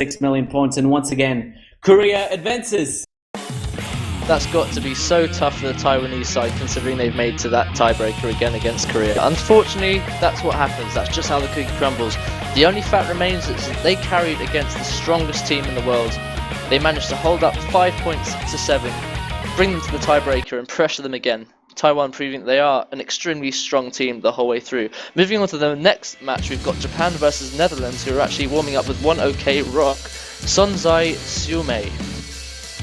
6 million points, and once again, Korea advances. That's got to be so tough for the Taiwanese side, considering they've made to that tiebreaker again against Korea. Unfortunately, that's what happens. That's just how the cookie crumbles. The only fact remains is that they carried against the strongest team in the world. They managed to hold up 5 points to 7, bring them to the tiebreaker and pressure them again. Taiwan proving that they are an extremely strong team the whole way through. Moving on to the next match, we've got Japan versus Netherlands, who are actually warming up with one OK rock, Sonzai Sume.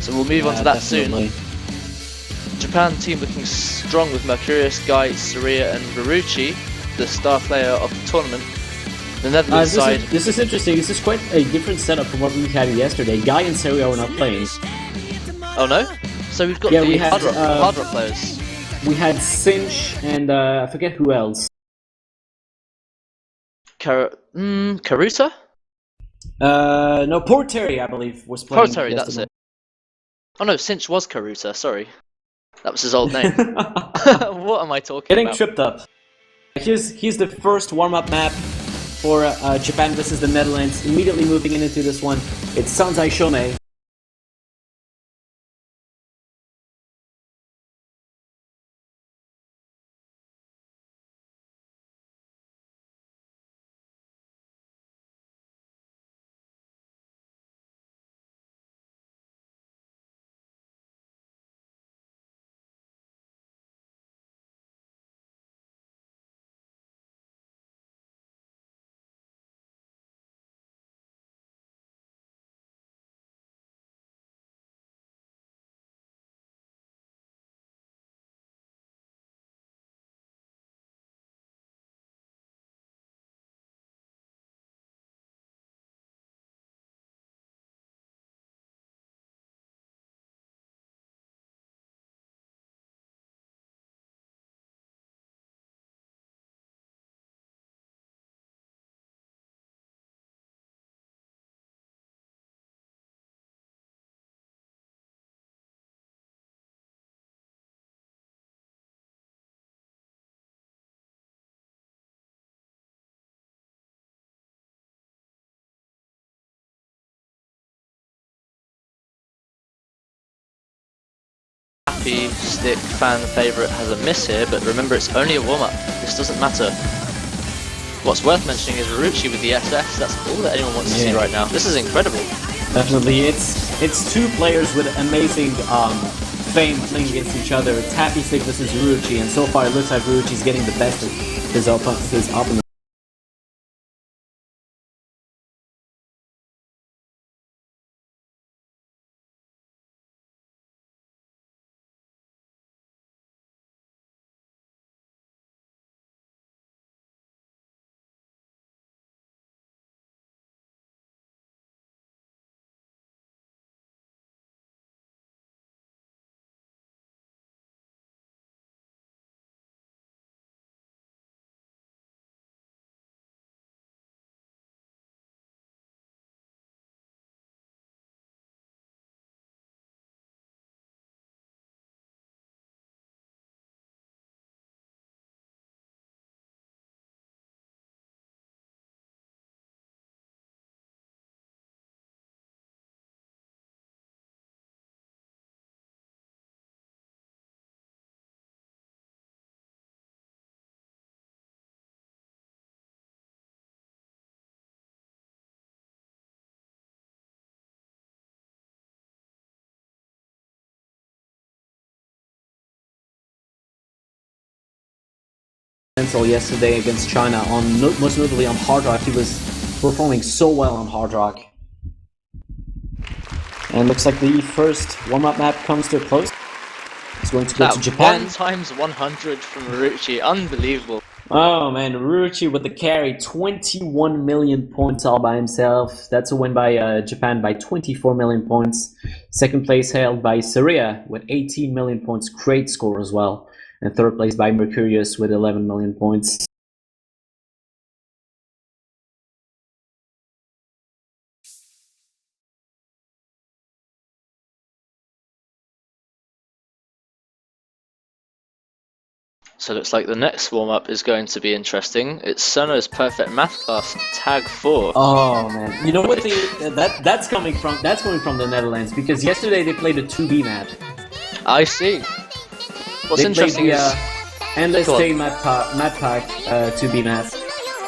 So we'll move on to that definitely soon. Japan team looking strong with Mercurius, Guy, Saria and Baruchi, the star player of the tournament. The Netherlands side... This is interesting. This is quite a different setup from what we had yesterday. Guy and Saria were not playing. Oh no? So we've got hard rock players. We had Cinch and I forget who else. Karuta? No, Porteri, I believe, was playing. Porteri, that's it. Oh no, Cinch was Karuta, sorry. That was his old name. What am I talking Getting about? tripped up. Here's the first warm-up map for Japan versus the Netherlands. Immediately moving into this one, it's Sonzai Sume. Happy Stick fan favourite has a miss here, but remember it's only a warm-up. This doesn't matter. What's worth mentioning is Ruchi with the SS. That's all that anyone wants to see right now. This is incredible. Definitely, it's two players with amazing fame playing against each other. It's Happy Stick versus Ruchi, and so far it looks like Ruchi's getting the best of his opponent. Yesterday against China, most notably on Hard Rock. He was performing so well on Hard Rock. And looks like the first warm-up map comes to a close. It's going to go to Japan. 1 times 100 from Ruchi, unbelievable. Oh man, Ruchi with the carry, 21 million points all by himself. That's a win by Japan by 24 million points. Second place held by Saria with 18 million points, great score as well. And third place by Mercurius with 11 million points. So it looks like the next warm-up is going to be interesting. It's Sono's Perfect Math class, Tag 4. Oh man, you know what? That's coming from the Netherlands because yesterday they played a 2B map. I see. What's They played interesting the is... Endless Go on. Day map pack 2B map.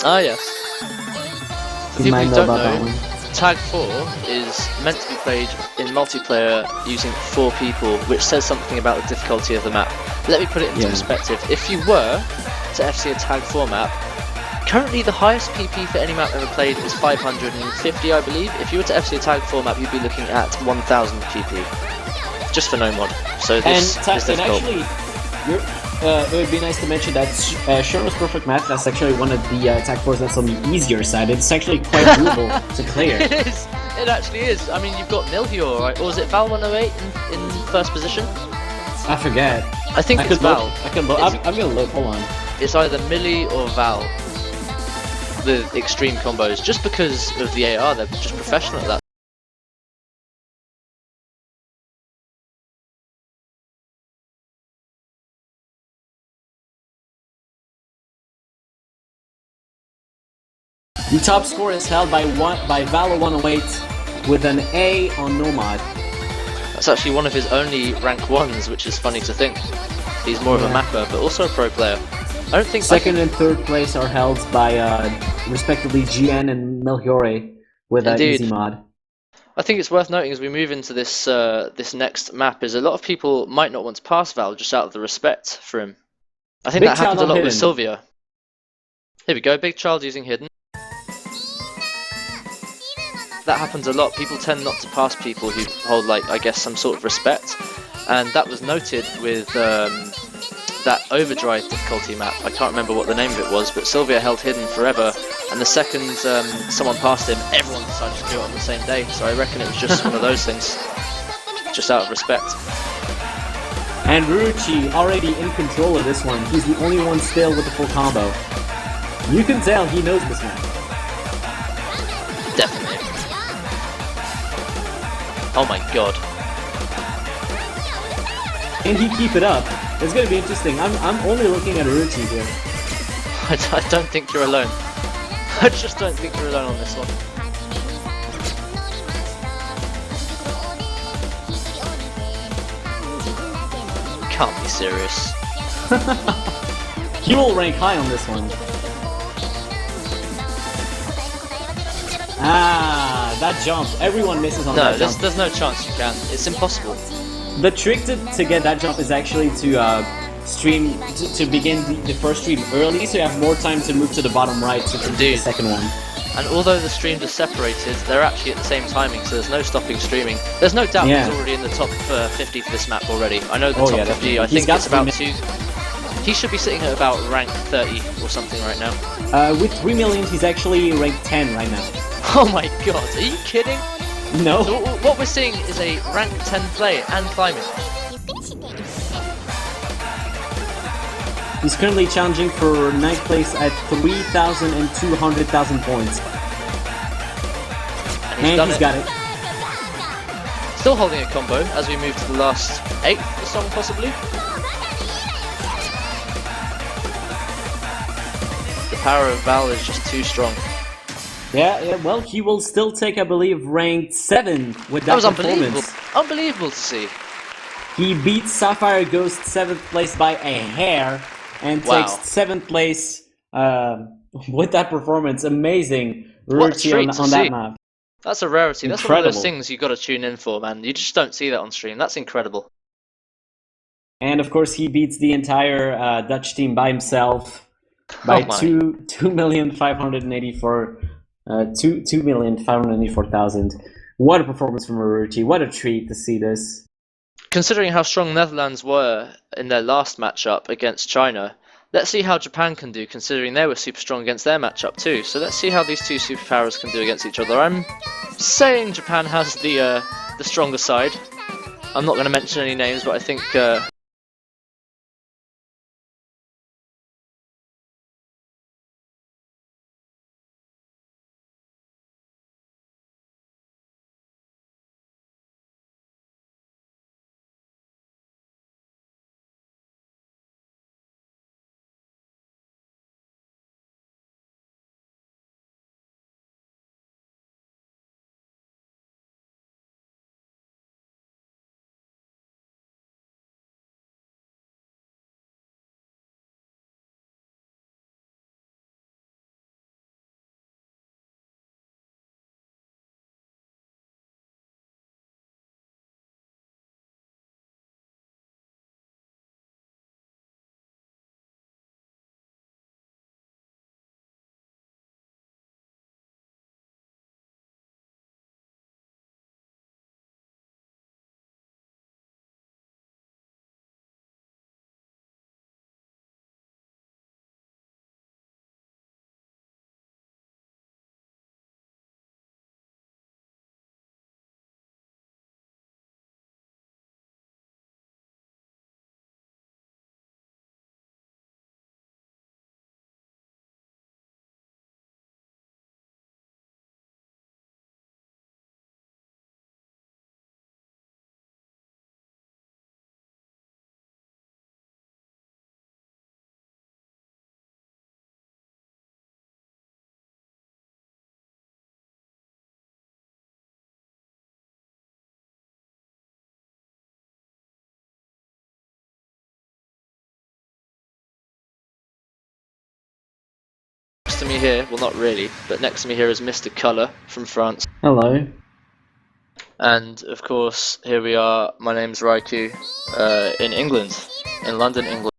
Ah, yes. For You people might who know don't about that know, one. Tag 4 is meant to be played in multiplayer using 4 people, which says something about the difficulty of the map. Let me put it into Yeah. perspective. If you were to FC a Tag 4 map, currently the highest PP for any map ever played is 550, I believe. If you were to FC a Tag 4 map, you'd be looking at 1000 PP. Just for no mod. So this is And difficult. actually, it would be nice to mention that Sherman's Perfect Math that's actually one of the Tag 4s that's on the easier side. It's actually quite doable to clear. It is. It actually is. I mean, you've got Milhior, right? Or was it Val 108 in first position? I forget. I think it's Val. I can look. I'm gonna look. Hold on. It's either Millie or Val. The extreme combos, just because of the AR, they're just professional at that. The top score is held by Valor 108 with an A on Nomad. That's actually one of his only rank 1s, which is funny to think. He's more of a mapper, but also a pro player. I don't think Second and third place are held by respectively GN and Melchiore with an easy mod. I think it's worth noting as we move into this this next map is a lot of people might not want to pass Val just out of the respect for him. I think Big that happens a Child on lot with Hidden. Sylvia. Here we go, Big Child using Hidden. That happens a lot. People tend not to pass people who hold, like, I guess, some sort of respect. And that was noted with that Overdrive difficulty map. I can't remember what the name of it was, but Sylvia held Hidden forever. And the second someone passed him, everyone decided to do it on the same day. So I reckon it was just one of those things. Just out of respect. And Ruchi already in control of this one. He's the only one still with the full combo. You can tell he knows this map. Definitely. Oh my god. Can he keep it up? It's gonna be interesting. I'm only looking at Ruchi here. I don't think you're alone. I just don't think you're alone on this one. Can't be serious. He will rank high on this one. Ah, that jump. Everyone misses on that jump. No, there's no chance you can. It's impossible. The trick to get that jump is actually to stream to begin the first stream early, so you have more time to move to the bottom right to complete the second one. And although the streams are separated, they're actually at the same timing, so there's no stopping streaming. There's no doubt he's already in the top 50 for this map already. I know the top 50, I think it's about 2. He should be sitting at about rank 30 or something right now. With 3 million, he's actually ranked 10 right now. Oh my god, are you kidding? No. So what we're seeing is a rank 10 play and climbing. He's currently challenging for 9th place at 3,000 and 200,000 points. And he's got it. Still holding a combo as we move to the last 8th of the song, possibly. The power of Val is just too strong. Yeah, well, he will still take, I believe, ranked 7 with that was unbelievable. performance. Unbelievable to see. He beats Sapphire Ghost 7th place by a hair and takes 7th place with that performance. Amazing rarity on that map. That's a rarity. That's Incredible. one of those things you got to tune in for, man. You just don't see that on stream. That's incredible. And of course, he beats the entire Dutch team by himself by 2,584,000. What a performance from Ruchi. What a treat to see this. Considering how strong Netherlands were in their last matchup against China, let's see how Japan can do, considering they were super strong against their matchup too. So let's see how these two superpowers can do against each other. I'm saying Japan has the stronger side. I'm not going to mention any names, but I think next to me here, well not really, but next to me here is Mr. Colour from France. Hello. And of course, here we are, my name's Raikou, in England, in London, England.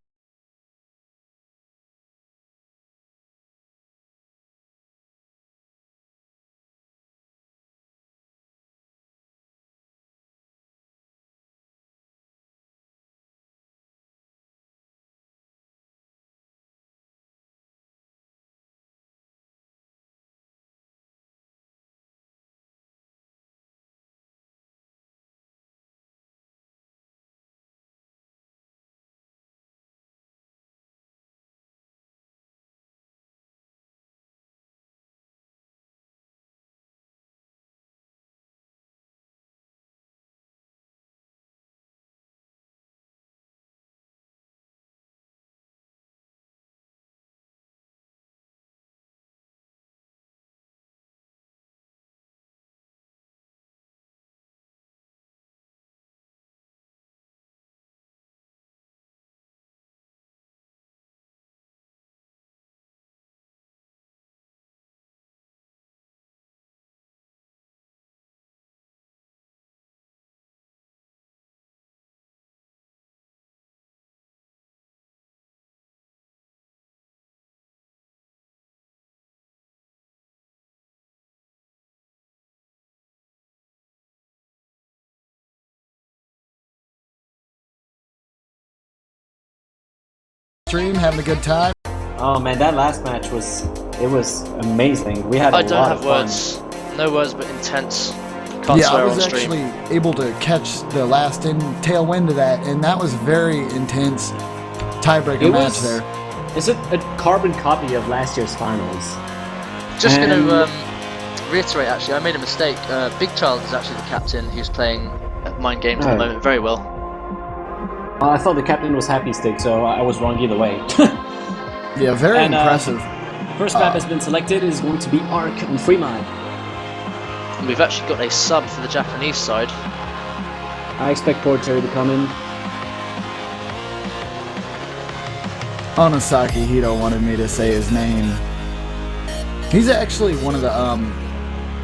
Stream, having a good time. Oh man, that last match was amazing. We had a I lot don't have of fun. words, no words but intense. Can't Yeah, I swear was on stream. actually able to catch the last tailwind of that, and that was very intense tiebreaker It match was- there. It's a carbon copy of last year's finals. Just And- going to reiterate, actually, I made a mistake. Big Child is actually the captain who's playing Mind Games at the Oh. moment very well. I thought the captain was Happy Stick, so I was wrong either way. Yeah, very And, impressive. First map has been selected is going to be Ark on Fremont. We've actually got a sub for the Japanese side. I expect Porter to come in. Onosaki Hito wanted me to say his name. He's actually one of the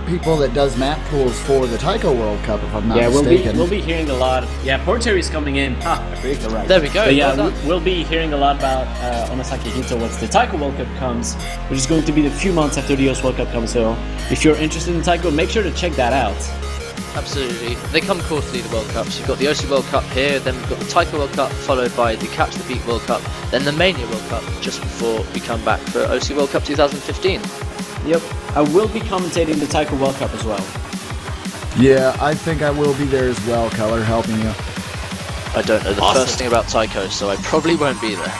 people that does map pools for the Taiko World Cup, if I'm not Yeah, mistaken. we'll be hearing a lot. Yeah, Porter is coming in. Ha, I predicted right. There we go, But yeah, well done. we'll be hearing a lot about Onosaki Hito once the Taiko World Cup comes, which is going to be a few months after the US World Cup comes. So if you're interested in Taiko, make sure to check that out. Absolutely. They come quarterly, the World Cups. You've got the OC World Cup here, then we've got the Taiko World Cup, followed by the Catch the Beat World Cup, then the Mania World Cup, just before we come back for OC World Cup 2015. Yep, I will be commentating the Taiko World Cup as well. Yeah, I think I will be there as well, Color, helping you. I don't know the Awesome. first thing about Taiko, so I probably won't be there.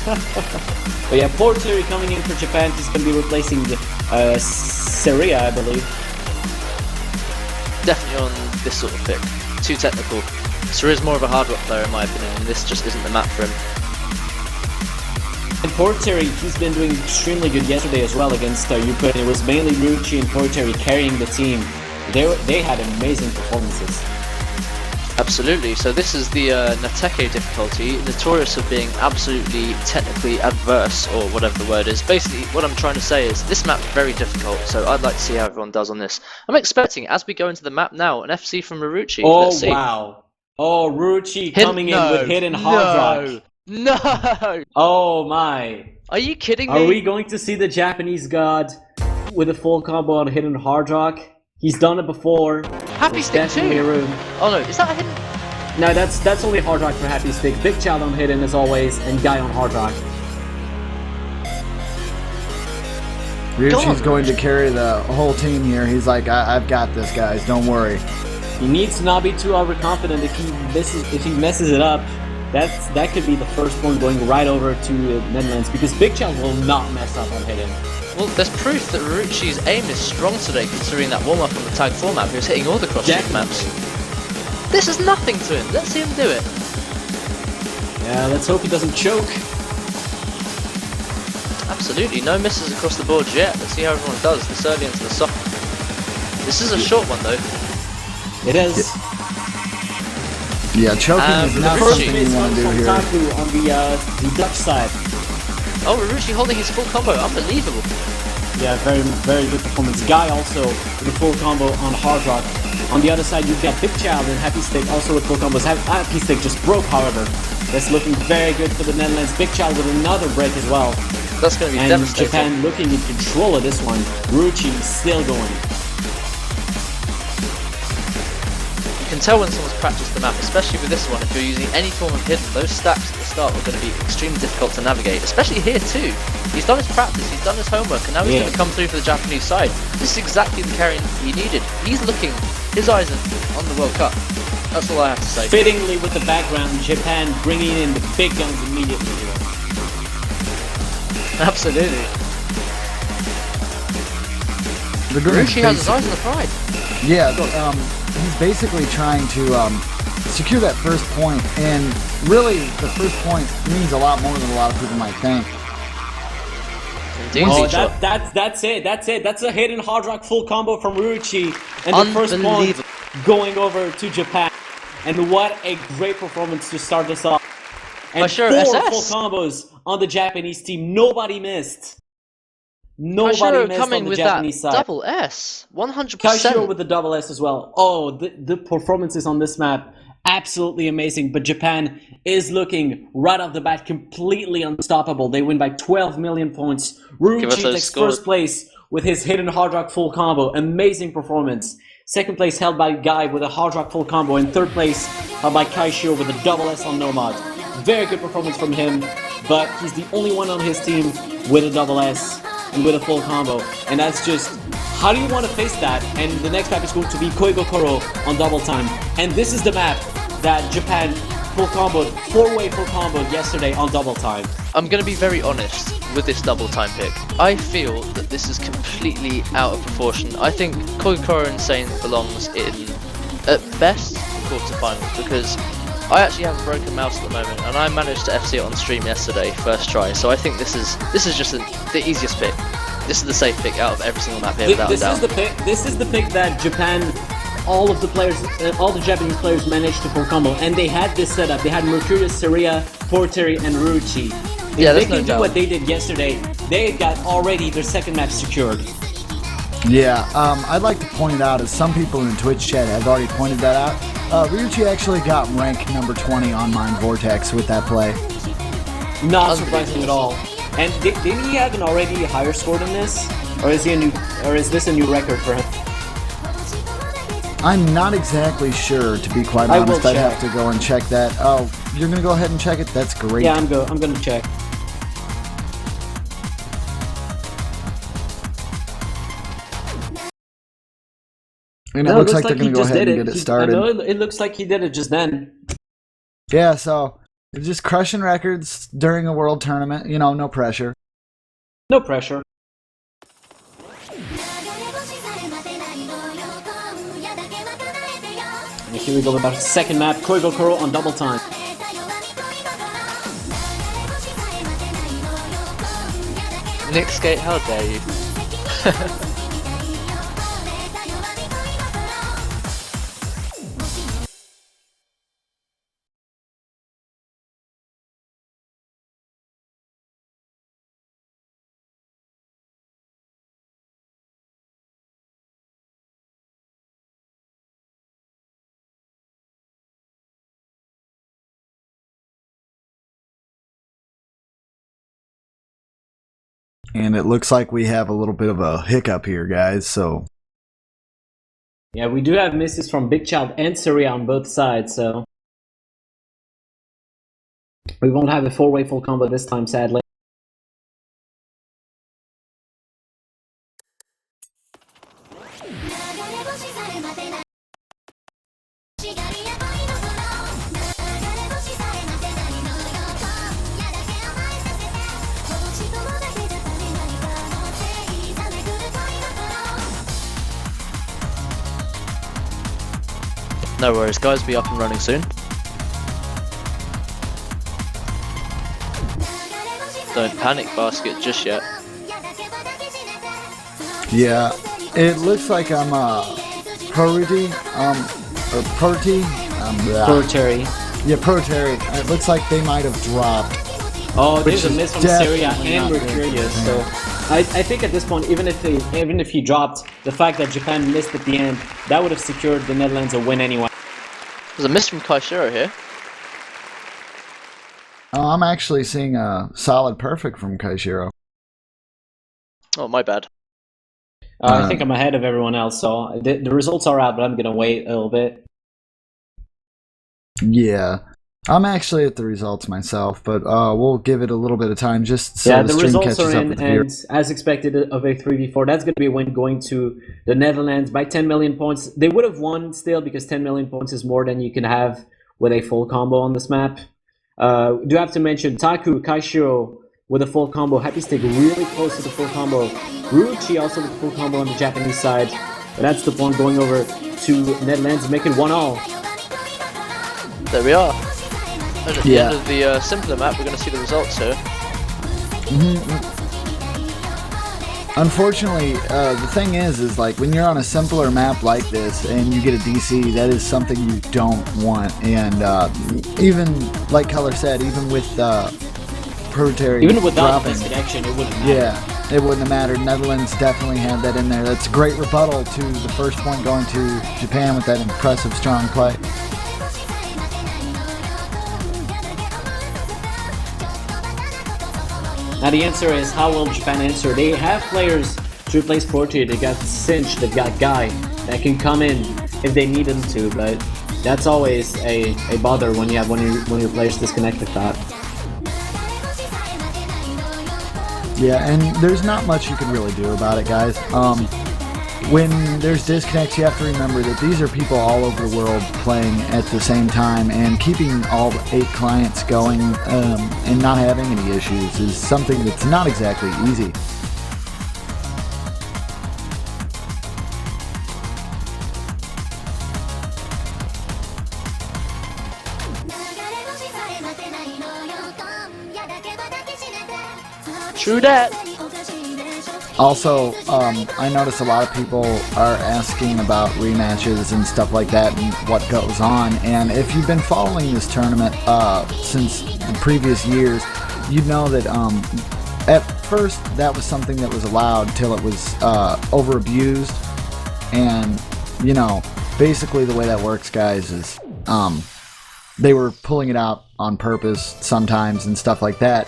But yeah, Porter coming in for Japan. He's going to be replacing Seria, I believe. Definitely on this sort of pick. Too technical. Sir is more of a hard rock player in my opinion, and this just isn't the map for him. And Porter, he's been doing extremely good yesterday as well against Ukraine. It was mainly Ruchi and Porter carrying the team. They had amazing performances. Absolutely. So this is the Nateke difficulty, notorious of being absolutely technically adverse, or whatever the word is. Basically, what I'm trying to say is this map's very difficult, so I'd like to see how everyone does on this. I'm expecting, as we go into the map now, an FC from Marucci. Oh Let's see. wow! Oh, Ruchi coming in with hidden hard rock. No! Oh my! Are you kidding me? Are we going to see the Japanese god with a full combo on hidden hard rock? He's done it before. Happy There's Stick definitely a too? room. Oh no, is that a hidden? No, that's only hard rock for Happy Stick. Big Child on hidden as always, and Guy on hard rock. Ryuchi's going to carry the whole team here. He's like, I've got this, guys. Don't worry. He needs to not be too overconfident. If he messes it up, that could be the first one going right over to Netherlands, because Big Child will not mess up on hidden. Well, there's proof that Marucci's aim is strong today, considering that warm-up on the Tag 4 map. He was hitting all the cross-street maps. This is nothing to him. Let's see him do it. Yeah, let's hope he doesn't choke. Absolutely, no misses across the board yet. Let's see how everyone does this early into the soft. This is a short one though. It is. Yeah, choking is the not first something It's you want to do from here. Taku on the Dutch side. Oh, Ruruchi holding his full combo. Unbelievable. Yeah, very, very good performance. Guy also with a full combo on Hard Rock. On the other side, you've got Big Child and Happy Stick also with full combos. Happy Stick just broke, however. That's looking very good for the Netherlands. Big Child with another break as well. That's going to be and devastating. Japan looking in control of this one. Ruruchi still going. You can tell when someone's practiced the map, especially with this one. If you're using any form of hidden, those stacks at the start are going to be extremely difficult to navigate, especially here too. He's done his practice, he's done his homework, and now he's going to come through for the Japanese side. This is exactly the carry he needed. He's looking, his eyes are on the World Cup. That's all I have to say. Fittingly with the background, Japan bringing in the big guns immediately here. Absolutely. Ruruchi has his eyes on the pride. Yeah, he's basically trying to secure that first point, and really the first point means a lot more than a lot of people might think. Oh, that's it. That's a hidden Hard Rock full combo from Ruruchi, and the first point going over to Japan. And what a great performance to start this off. And sure, four SS. full combos on the Japanese team. Nobody missed. Nobody missed coming on the with Japanese that side. double S, 100%. Kaishiro with the double S as well. Oh, the performances on this map, absolutely amazing. But Japan is looking right off the bat completely unstoppable. They win by 12 million points. Ruruchi takes first place with his hidden Hard Rock full combo. Amazing performance. Second place held by Guy with a Hard Rock full combo. And third place held by Kaishiro with a double S on Nomad. Very good performance from him. But he's the only one on his team with a double S and with a full combo. And that's just, how do you want to face that? And the next map is going to be Koigokoro on double time. And this is the map that Japan full comboed, 4-way full comboed yesterday on double time. I'm going to be very honest with this double time pick. I feel that this is completely out of proportion. I think Koigokoro Insane belongs in, at best, quarterfinals, because I actually have a broken mouse at the moment, and I managed to FC it on stream yesterday, first try. So I think this is just the easiest pick. This is the safe pick out of every single map here, without a doubt. This is the pick that Japan, all of the players, all the Japanese players managed to full combo, and they had this setup. They had Mercurius, Saria, Porteri, and Ruruchi. If they can do what they did yesterday, they got already their second match secured. Yeah, I'd like to point out, as some people in the Twitch chat have already pointed that out, Ruruchi actually got rank number 20 on Mind Vortex with that play. Not surprising at all. And didn't he have an already higher score than this, or is this a new record for him? I'm not exactly sure, to be quite honest. I'd have to go and check that. Oh, you're gonna go ahead and check it? That's great. Yeah, I'm gonna check. And it looks like they're gonna go ahead and get it started. It looks like he did it just then. Yeah, so just crushing records during a world tournament. You know, no pressure. No pressure. And here we go with our second map, Koigokoro on double time. Nick Skate, how dare you? And it looks like we have a little bit of a hiccup here, guys, so... Yeah, we do have misses from Big Child and Saria on both sides, so... we won't have a 4-way full combo this time, sadly. No worries, guys, be up and running soon. Don't panic, basket, just yet. Yeah, it looks like I'm Porteri. Porteri. Yeah, Porteri. It looks like they might have dropped. Oh, there's a is miss from Syria definitely and not good for Mercurius. Japan. So I think at this point, even if he dropped, the fact that Japan missed at the end, that would have secured the Netherlands a win anyway. There's a miss from Kaishiro here. Oh, I'm actually seeing a solid perfect from Kaishiro. Oh, my bad. I think I'm ahead of everyone else, so the results are out, but I'm gonna wait a little bit. Yeah. I'm actually at the results myself, but we'll give it a little bit of time just so the the stream results catches are up in, with the and viewers. as expected of a 3v4, that's going to be a win going to the Netherlands by 10 million points. They would have won still because 10 million points is more than you can have with a full combo on this map. Do have to mention Taku, Kaishiro with a full combo, Happy Stick really close to the full combo, Ruchi also with the full combo on the Japanese side. But that's the point going over to Netherlands, making 1-all. There we are. And at the end of the simpler map, we're going to see the results here. Unfortunately, the thing is like when you're on a simpler map like this and you get a DC, that is something you don't want. And even like Color said, even with Proletary Even without dropping, disconnection, it wouldn't matter. yeah, it wouldn't have mattered. Netherlands definitely had that in there. That's a great rebuttal to the first point going to Japan with that impressive, strong play. Now the answer is, how will Japan answer? They have players to replace Portier. They got Cinch, they've got Guy that can come in if they need them to, but that's always a bother when you have one of your players disconnect like that. Yeah, and there's not much you can really do about it, guys. When there's disconnects, you have to remember that these are people all over the world playing at the same time, and keeping all 8 clients going and not having any issues is something that's not exactly easy. True that. Also, I notice a lot of people are asking about rematches and stuff like that and what goes on. And if you've been following this tournament since the previous years, you'd know that at first that was something that was allowed till it was over-abused. And, you know, basically the way that works, guys, is they were pulling it out on purpose sometimes and stuff like that.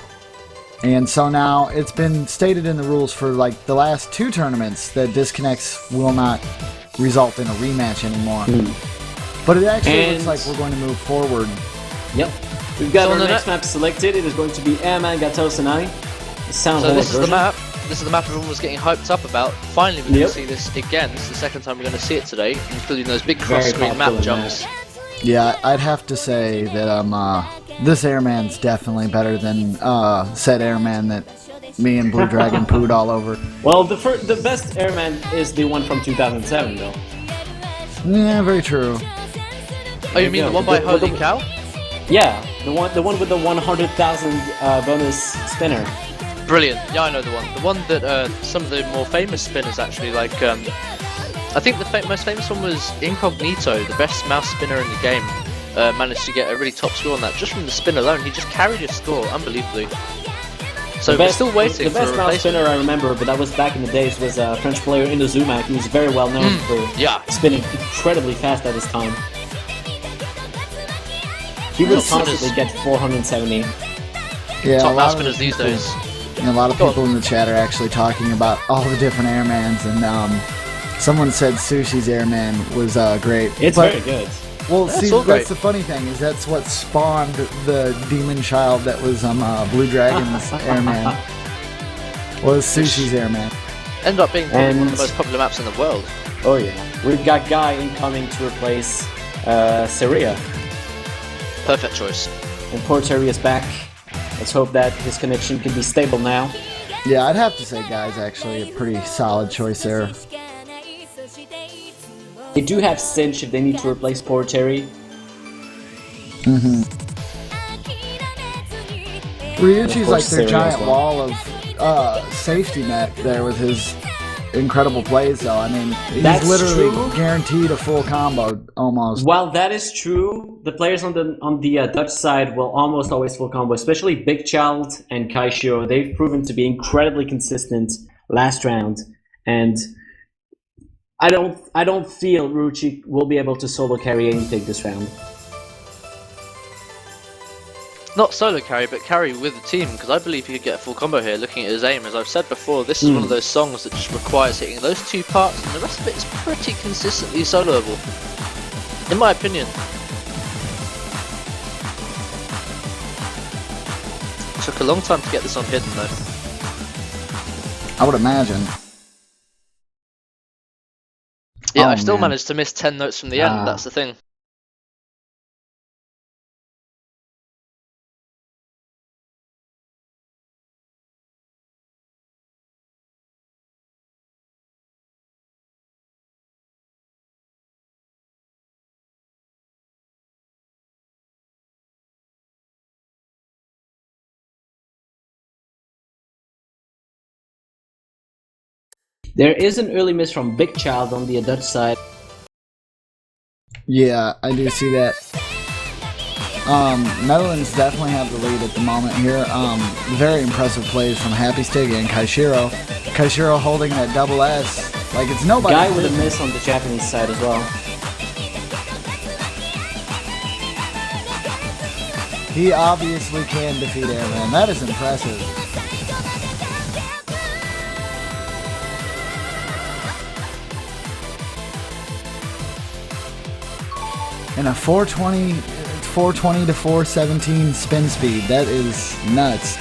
And so now it's been stated in the rules for like the last 2 tournaments that disconnects will not result in a rematch anymore. But it actually looks like we're going to move forward. Yep. We've got our next map selected. It is going to be Airman, Gatos, and I. So this is the map. This is the map everyone was getting hyped up about. Finally, we're going to see this again. This is the second time we're going to see it today, including those big cross-screen map jumps. Yeah, I'd have to say that this Airman's definitely better than said Airman that me and Blue Dragon pooed all over. Well, the best Airman is the one from 2007, though. Yeah, very true. Oh, you mean the one by Holy Cow? Yeah, the one with the 100,000 bonus spinner. Brilliant. Yeah, I know the one. The one that some of the more famous spinners actually like. I think the most famous one was Incognito, the best mouse spinner in the game. Managed to get a really top score on that just from the spin alone. He just carried his score unbelievably. So we're still waiting for a replacement. The best mouse spinner I remember, but that was back in the days, was a French player Indozumak. He was very well known for spinning incredibly fast at his time. He would constantly get 470. Yeah, top mouse spinners these days. And a lot of people in the chat are actually talking about all the different Airmans, and someone said Sushi's Airman was great. It's very good. Well, see, that's the funny thing, is that's what spawned the demon child that was Blue Dragon's Airman. Was Sushi's Airman. Ended up being one of the most popular maps in the world. Oh yeah. We've got Guy incoming to replace Syria. Perfect choice. And Portier is back. Let's hope that his connection can be stable now. Yeah, I'd have to say Guy's actually a pretty solid choice there. They do have Cinch if they need to replace Portier. Ryuchi's like their giant wall of safety net there with his incredible plays, though. I mean, he's That's literally true. guaranteed a full combo almost. While that is true, the players on the Dutch side will almost always full combo, especially Big Child and Kaishiro. They've proven to be incredibly consistent last round, and I don't feel Ruchi will be able to solo carry anything this round. Not solo carry, but carry with the team, because I believe he could get a full combo here. Looking at his aim, as I've said before, this is one of those songs that just requires hitting those two parts, and the rest of it is pretty consistently soloable, in my opinion. Took a long time to get this on hidden though. I would imagine. Yeah, Oh, I still man. managed to miss 10 notes from the end, that's the thing. There is an early miss from Big Child on the Dutch side. Yeah, I do see that. Netherlands definitely have the lead at the moment here. Very impressive plays from Happy Stick and Kaishiro. Kaishiro holding that double S like it's nobody. Guy with a miss on the Japanese side as well. He obviously can defeat Airman. That is impressive. And a 420 to 417 spin speed. That is nuts.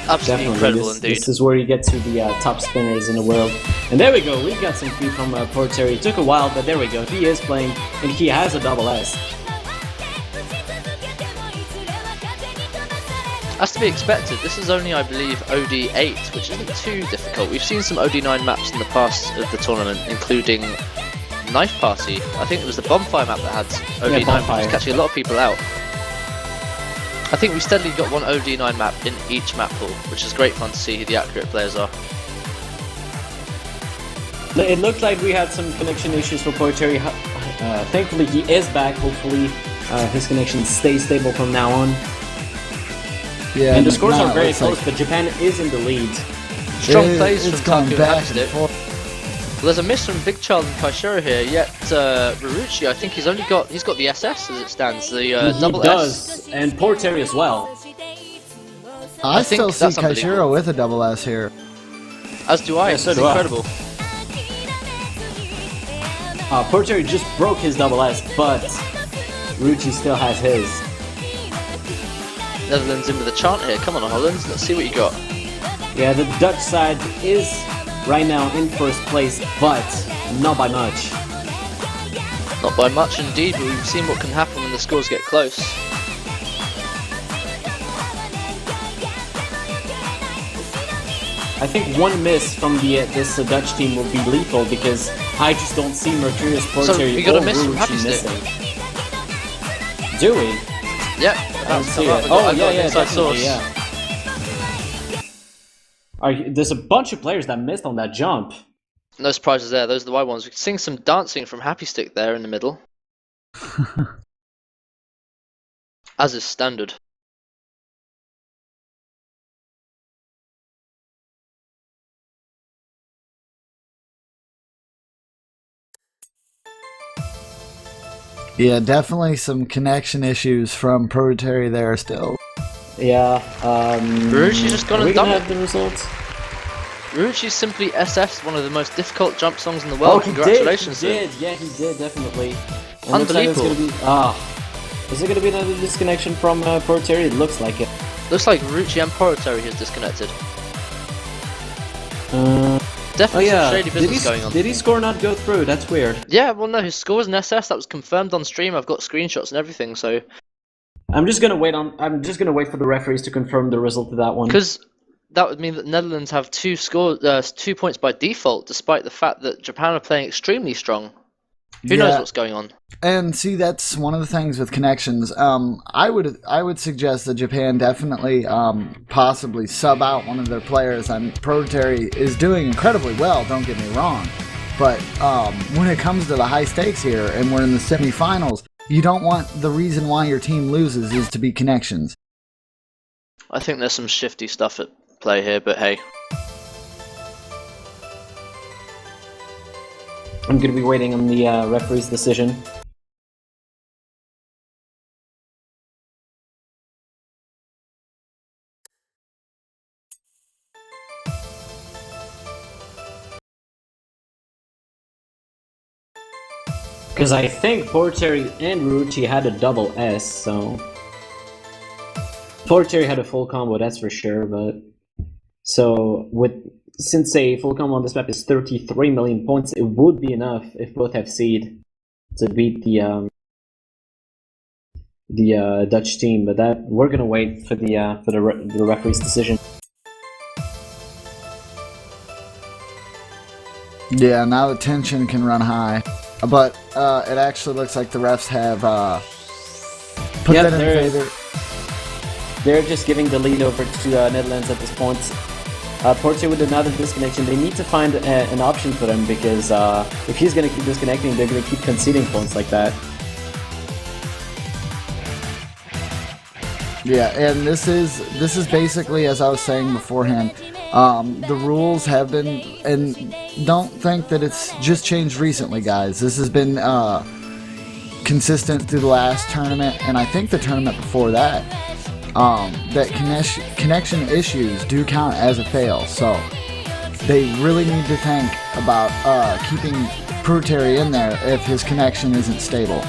Absolutely incredible indeed. This is where you get to the top spinners in the world. And there we go, we got some feed from Porteri. It took a while, but there we go. He is playing, and he has a double S. As to be expected, this is only, I believe, OD8, which isn't too difficult. We've seen some OD9 maps in the past of the tournament, including Knife Party. I think it was the Bonfire map that had OD9, which was catching a lot of people out. I think we steadily got one OD9 map in each map pool, which is great fun to see who the accurate players are. It looked like we had some connection issues for Porteri. Thankfully, he is back. Hopefully, his connection stays stable from now on. Yeah, and the scores no, are very close, like, but Japan is in the lead. Strong plays it's from going Taku back and and Hapstick. forth. Well, there's a miss from Big Child and Kaishiro here, yet Ruruchi, I think he's got the SS as it stands, the double he S. does, and Porteri as well. I think still see that's unbelievable. Kaishiro with a double S here. As do I, Yeah, so it's do I. incredible. Porteri just broke his double S, but Ruchi still has his. Netherlands in with a chant here, come on Holland, let's see what you got. Yeah, the Dutch side is right now in first place, but not by much. Not by much indeed, but we've seen what can happen when the scores get close. I think one miss from this Dutch team will be lethal because I just don't see Mercurius Porteri we got a or miss from Ruchi Happy Stick. missing. Do we? Yep, I don't see it. Oh, yeah, definitely, yeah. There's a bunch of players that missed on that jump. No surprises there, those are the white ones. We can sing some dancing from Happy Stick there in the middle. As is standard. Yeah, definitely some connection issues from Porteri there still. Yeah, Ruchi's just gone are we and gonna done have it. the results? Ruchi's simply SF'd one of the most difficult jump songs in the world. Congratulations he to him. did. Yeah, he did, definitely. And Unbelievable. Looks like it's gonna be, is it going to be another disconnection from Porteri? It looks like it. Looks like Ruchi and Porteri has disconnected. Definitely some shady business going on. Did his score not go through? That's weird. Yeah, well no, his score was an SS, that was confirmed on stream, I've got screenshots and everything, so... I'm just gonna wait for the referees to confirm the result of that one. Because that would mean that Netherlands have 2 points by default, despite the fact that Japan are playing extremely strong. Who knows what's going on? And see, that's one of the things with connections. I would suggest that Japan definitely possibly sub out one of their players. Proletary is doing incredibly well, don't get me wrong. But when it comes to the high stakes here, and we're in the semifinals, you don't want the reason why your team loses is to be connections. I think there's some shifty stuff at play here, but hey. I'm going to be waiting on the referee's decision. Because I think Porteri and Ruchi had a double S, so... Porteri had a full combo, that's for sure, but... So, since a full combo on this map is 33 million points, it would be enough if both have seed to beat the Dutch team, but that we're gonna wait for the referee's decision. Yeah, now the tension can run high, but it actually looks like the refs have put that in favor. They're just giving the lead over to Netherlands at this point. Portugal with another disconnection. They need to find an option for them, because if he's going to keep disconnecting, they're going to keep conceding points like that. Yeah, and this is basically, as I was saying beforehand, the rules have been, and don't think that it's just changed recently, guys. This has been consistent through the last tournament, and I think the tournament before that. That connection issues do count as a fail, so they really need to think about keeping Proletary in there if his connection isn't stable.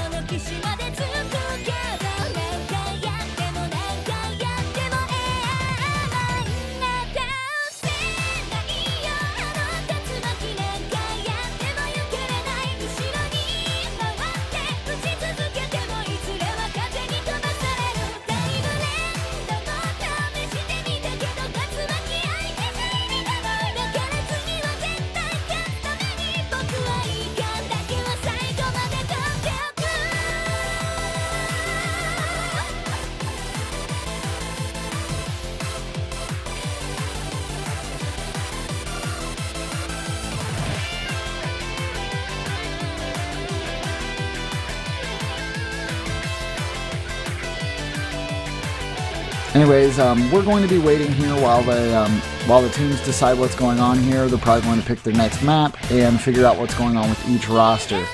Anyways, we're going to be waiting here while the teams decide what's going on here. They're probably going to pick their next map and figure out what's going on with each roster.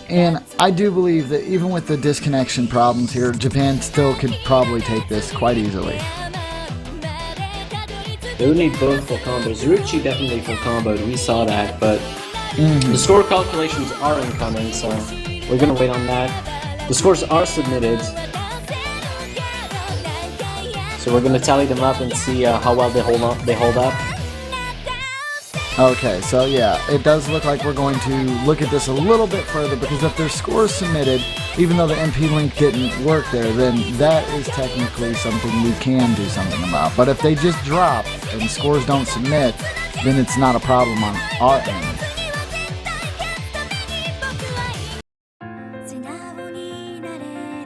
And I do believe that even with the disconnection problems here, Japan still could probably take this quite easily. They would need both full combos. Ruchi definitely full comboed, we saw that, but the score calculations are incoming, so we're gonna wait on that. The scores are submitted, so we're gonna tally them up and see how well they hold up. Okay, so yeah, it does look like we're going to look at this a little bit further, because if their scores submitted, even though the MP link didn't work there, then that is technically something we can do something about. But if they just drop and scores don't submit, then it's not a problem on our end.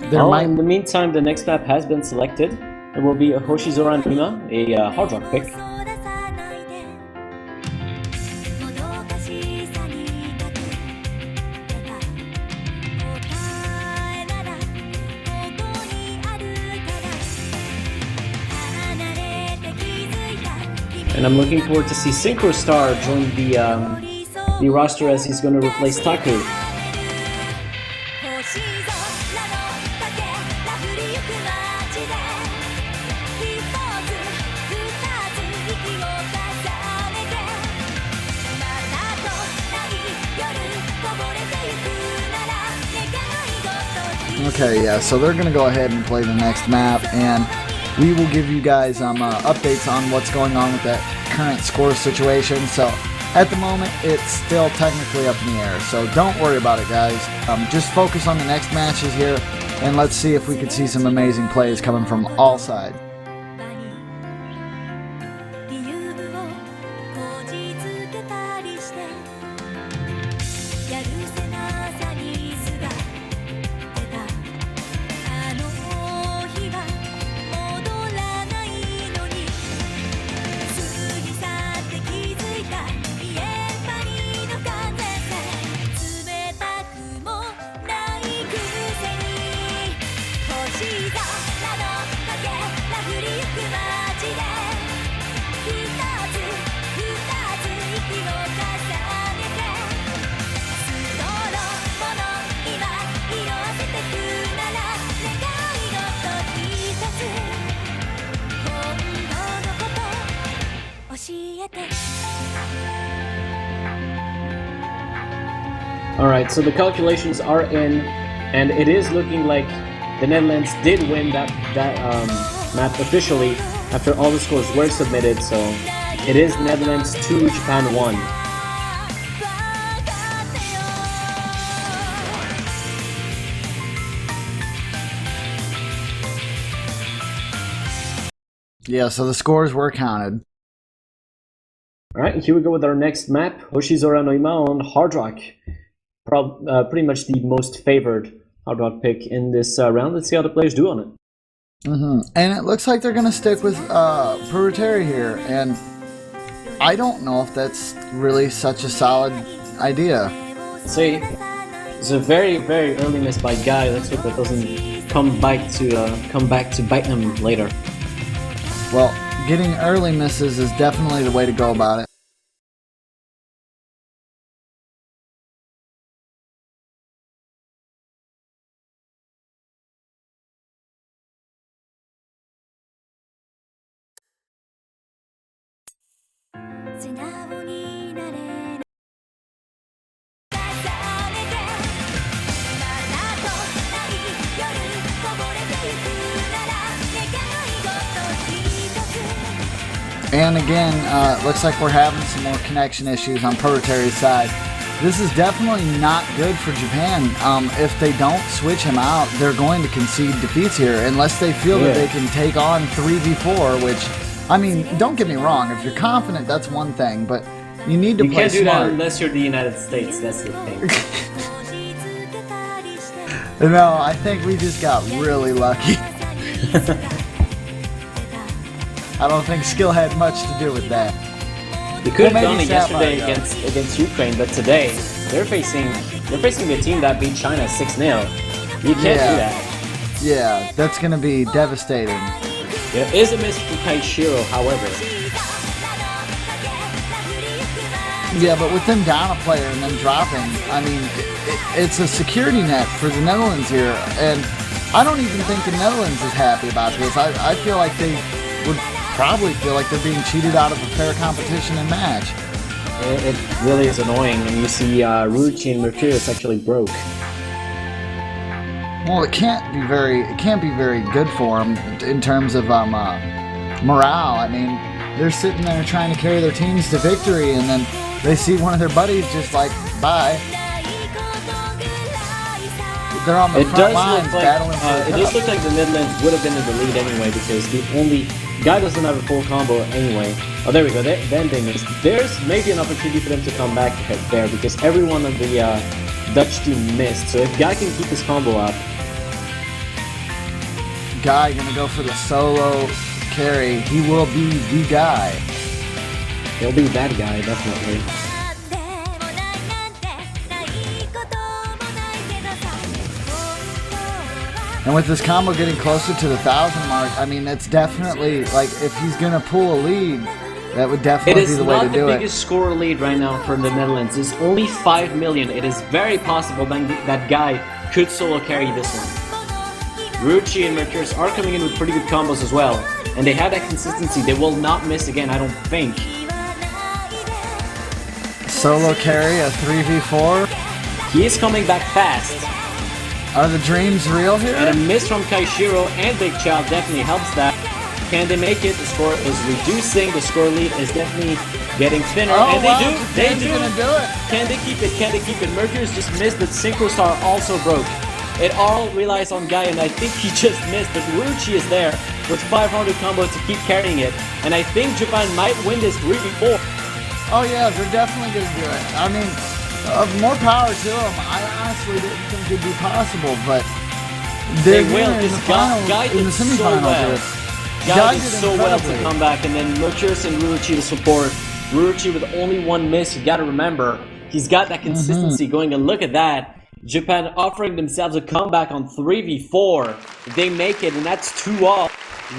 In the meantime, the next map has been selected. It will be Hoshizora Nima, a hard rock pick. And I'm looking forward to see Synchro Star join the roster, as he's going to replace Taku. Okay, yeah, so they're going to go ahead and play the next map, and we will give you guys updates on what's going on with that current score situation. So at the moment, it's still technically up in the air, so don't worry about it, guys. Just focus on the next matches here, and let's see if we can see some amazing plays coming from all sides. Alright, so the calculations are in, and it is looking like the Netherlands did win that map officially after all the scores were submitted, so it is Netherlands 2, Japan 1. Yeah, so the scores were counted. Alright, here we go with our next map, Hoshizora no Ima on Hard Rock. Pretty much the most favored Hard Rock pick in this round. Let's see how the players do on it. And it looks like they're going to stick with Puriteri here, and I don't know if that's really such a solid idea. See, it's a very, very early miss by Guy. Let's hope that doesn't come back to bite him later. Well, getting early misses is definitely the way to go about it. And again, looks like we're having some more connection issues on Puriteri's side. This is definitely not good for Japan. If they don't switch him out, they're going to concede defeats here unless they feel that they can take on 3v4, which, I mean, don't get me wrong, if you're confident, that's one thing, but you need to play smart. You can't do that unless you're the United States, that's the thing. No, I think we just got really lucky. I don't think skill had much to do with that. They could have done it yesterday against Ukraine, but today they're facing a team that beat China 6-0. You can't do that. Yeah, that's gonna be devastating. It is a miss from Kaishiro, however. Yeah, but with them down a player and them dropping, I mean, it's a security net for the Netherlands here, and I don't even think the Netherlands is happy about this. I feel like they would probably feel like they're being cheated out of a fair competition and match. It really is annoying, and you see Ruchi and Mercurius actually broke. Well, it can't be very good for them in terms of morale. I mean, they're sitting there trying to carry their teams to victory, and then they see one of their buddies just like, bye. They're on the front lines battling for the cup. It does look like the Netherlands would have been in the lead anyway, because the only Guy doesn't have a full combo anyway. Oh, there we go. Then they missed. There's maybe an opportunity for them to come back there, because everyone on the Dutch team missed. So if Guy can keep his combo up. Guy gonna go for the solo carry. He will be the guy. He'll be that guy, definitely. And with this combo getting closer to the 1,000 mark, I mean, it's definitely, like, if he's going to pull a lead, that would definitely be the way to do it. It is not the biggest score lead right now for the Netherlands. It's only 5 million. It is very possible that Guy could solo carry this one. Ruchi and Mercurius are coming in with pretty good combos as well. And they have that consistency. They will not miss again, I don't think. Solo carry, a 3v4. He is coming back fast. Are the dreams real here? And a miss from Kaishiro and Big Child definitely helps that. Can they make it? The score is reducing. The score lead is definitely getting thinner. Oh, and wow, they do. Gonna do it. Can they keep it? Can they keep it? Mercurius just missed, but Synchro Star also broke. It all relies on Guy, and I think he just missed, but Ruchi is there with 500 combo to keep carrying it. And I think Japan might win this 3v4. Oh yeah, they're definitely going to do it. I mean, more power to them. I honestly didn't think it'd be possible, but They they're will, in the because finals, Guy in the did so semifinals. well. Guy Guy did did so well to incredibly. come back, and then Mercurius and Ruruchi to support. Ruruchi with only one miss, you gotta remember, he's got that consistency going, and look at that. Japan offering themselves a comeback on 3v4. They make it, and that's 2-all.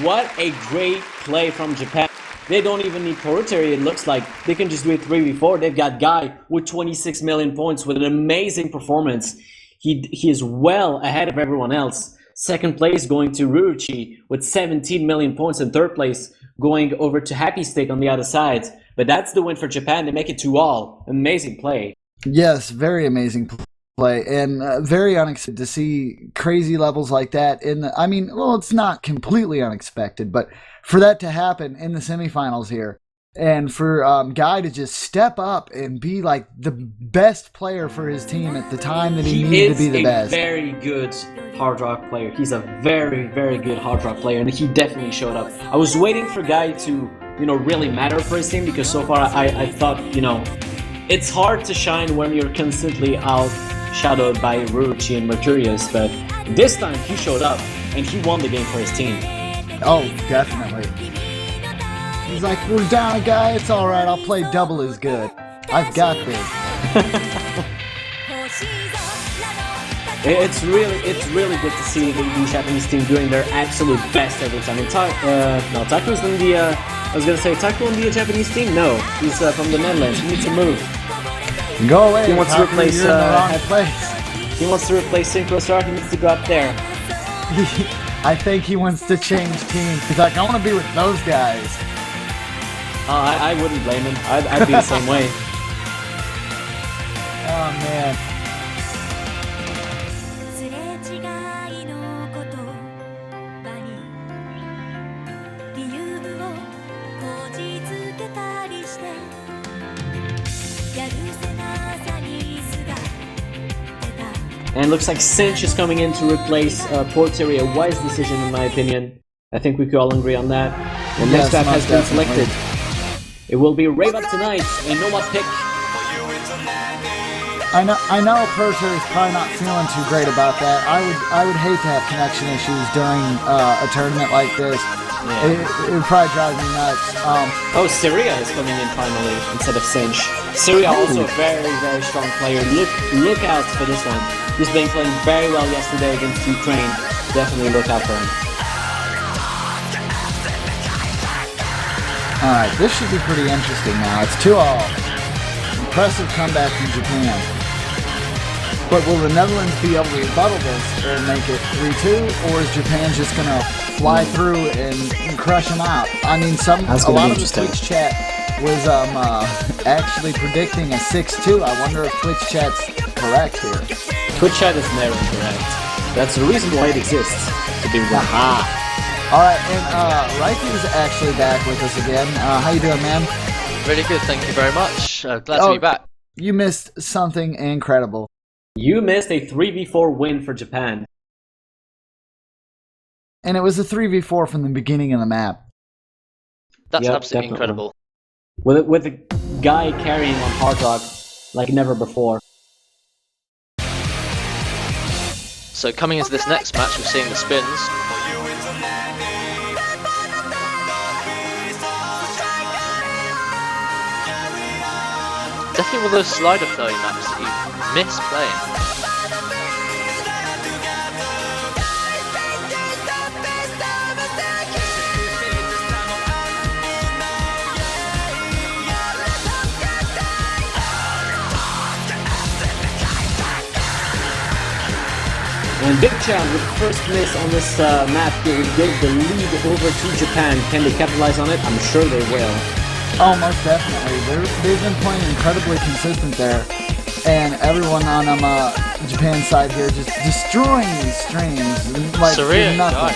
What a great play from Japan. They don't even need Porotary, it looks like. They can just do it 3v4. They've got Guy with 26 million points with an amazing performance. He is well ahead of everyone else. Second place going to Ruruchi with 17 million points, and third place going over to Happy Stick on the other side. But that's the win for Japan. They make it 2-all. Amazing play. Yes, very amazing play, and very unexpected to see crazy levels like that. I mean, well, it's not completely unexpected, but for that to happen in the semifinals here, and for Guy to just step up and be like the best player for his team at the time that he needed to be the best. He is a very good hard rock player. He's a very, very good hard rock player, and he definitely showed up. I was waiting for Guy to, really matter for his team, because so far I thought, it's hard to shine when you're constantly outshadowed by Ruruchi and Mercurius, but this time he showed up and he won the game for his team. Oh, definitely. He's like, we're down, Guy. It's all right. I'll play double as good. I've got this. It's really good to see the Japanese team doing their absolute best every time. Taku's in the. I was gonna say Taku on the Japanese team. No, he's from the Netherlands. He needs to move. Go away. He wants to replace. You're in the wrong place. He wants to replace Synchro Star. He needs to go up there. I think he wants to change teams. He's like, I want to be with those guys. I wouldn't blame him. I'd be the same way. Oh man. And looks like Cinch is coming in to replace Portery, a wise decision in my opinion. I think we could all agree on that. The next map has been selected. It will be Rave Up Tonight, a Nomad pick. I know Purser is probably not feeling too great about that. I would hate to have connection issues during a tournament like this. Yeah. It would probably drive me nuts. Syria is coming in finally instead of Cinch. Syria also a very, very strong player. Look out for this one. He's been playing very well yesterday against Ukraine. Definitely look out for him. Alright, this should be pretty interesting now. It's 2-all. Impressive comeback from Japan. But will the Netherlands be able to rebuttal this or make it 3-2? Or is Japan just going to fly through and crush them out? I mean, a lot of the Twitch chat was actually predicting a 6-2. I wonder if Twitch chat's correct here. Twitch chat is never correct. That's the reason why it exists. To be wrong. Alright, and Raiki's actually back with us again. How you doing, man? Really good, thank you very much. Glad to be back. You missed something incredible. You missed a 3v4 win for Japan. And it was a 3v4 from the beginning of the map. That's absolutely incredible. With a guy carrying on hard rock like never before. So coming into this next match, we're seeing the spins. Definitely one of those slider flowing maps that you miss playing. And Big Chan with the first miss on this map here gave the lead over to Japan. Can they capitalize on it? I'm sure they will. Oh, most definitely. They've been playing incredibly consistent there. And everyone on Japan's side here just destroying these streams. Like nothing.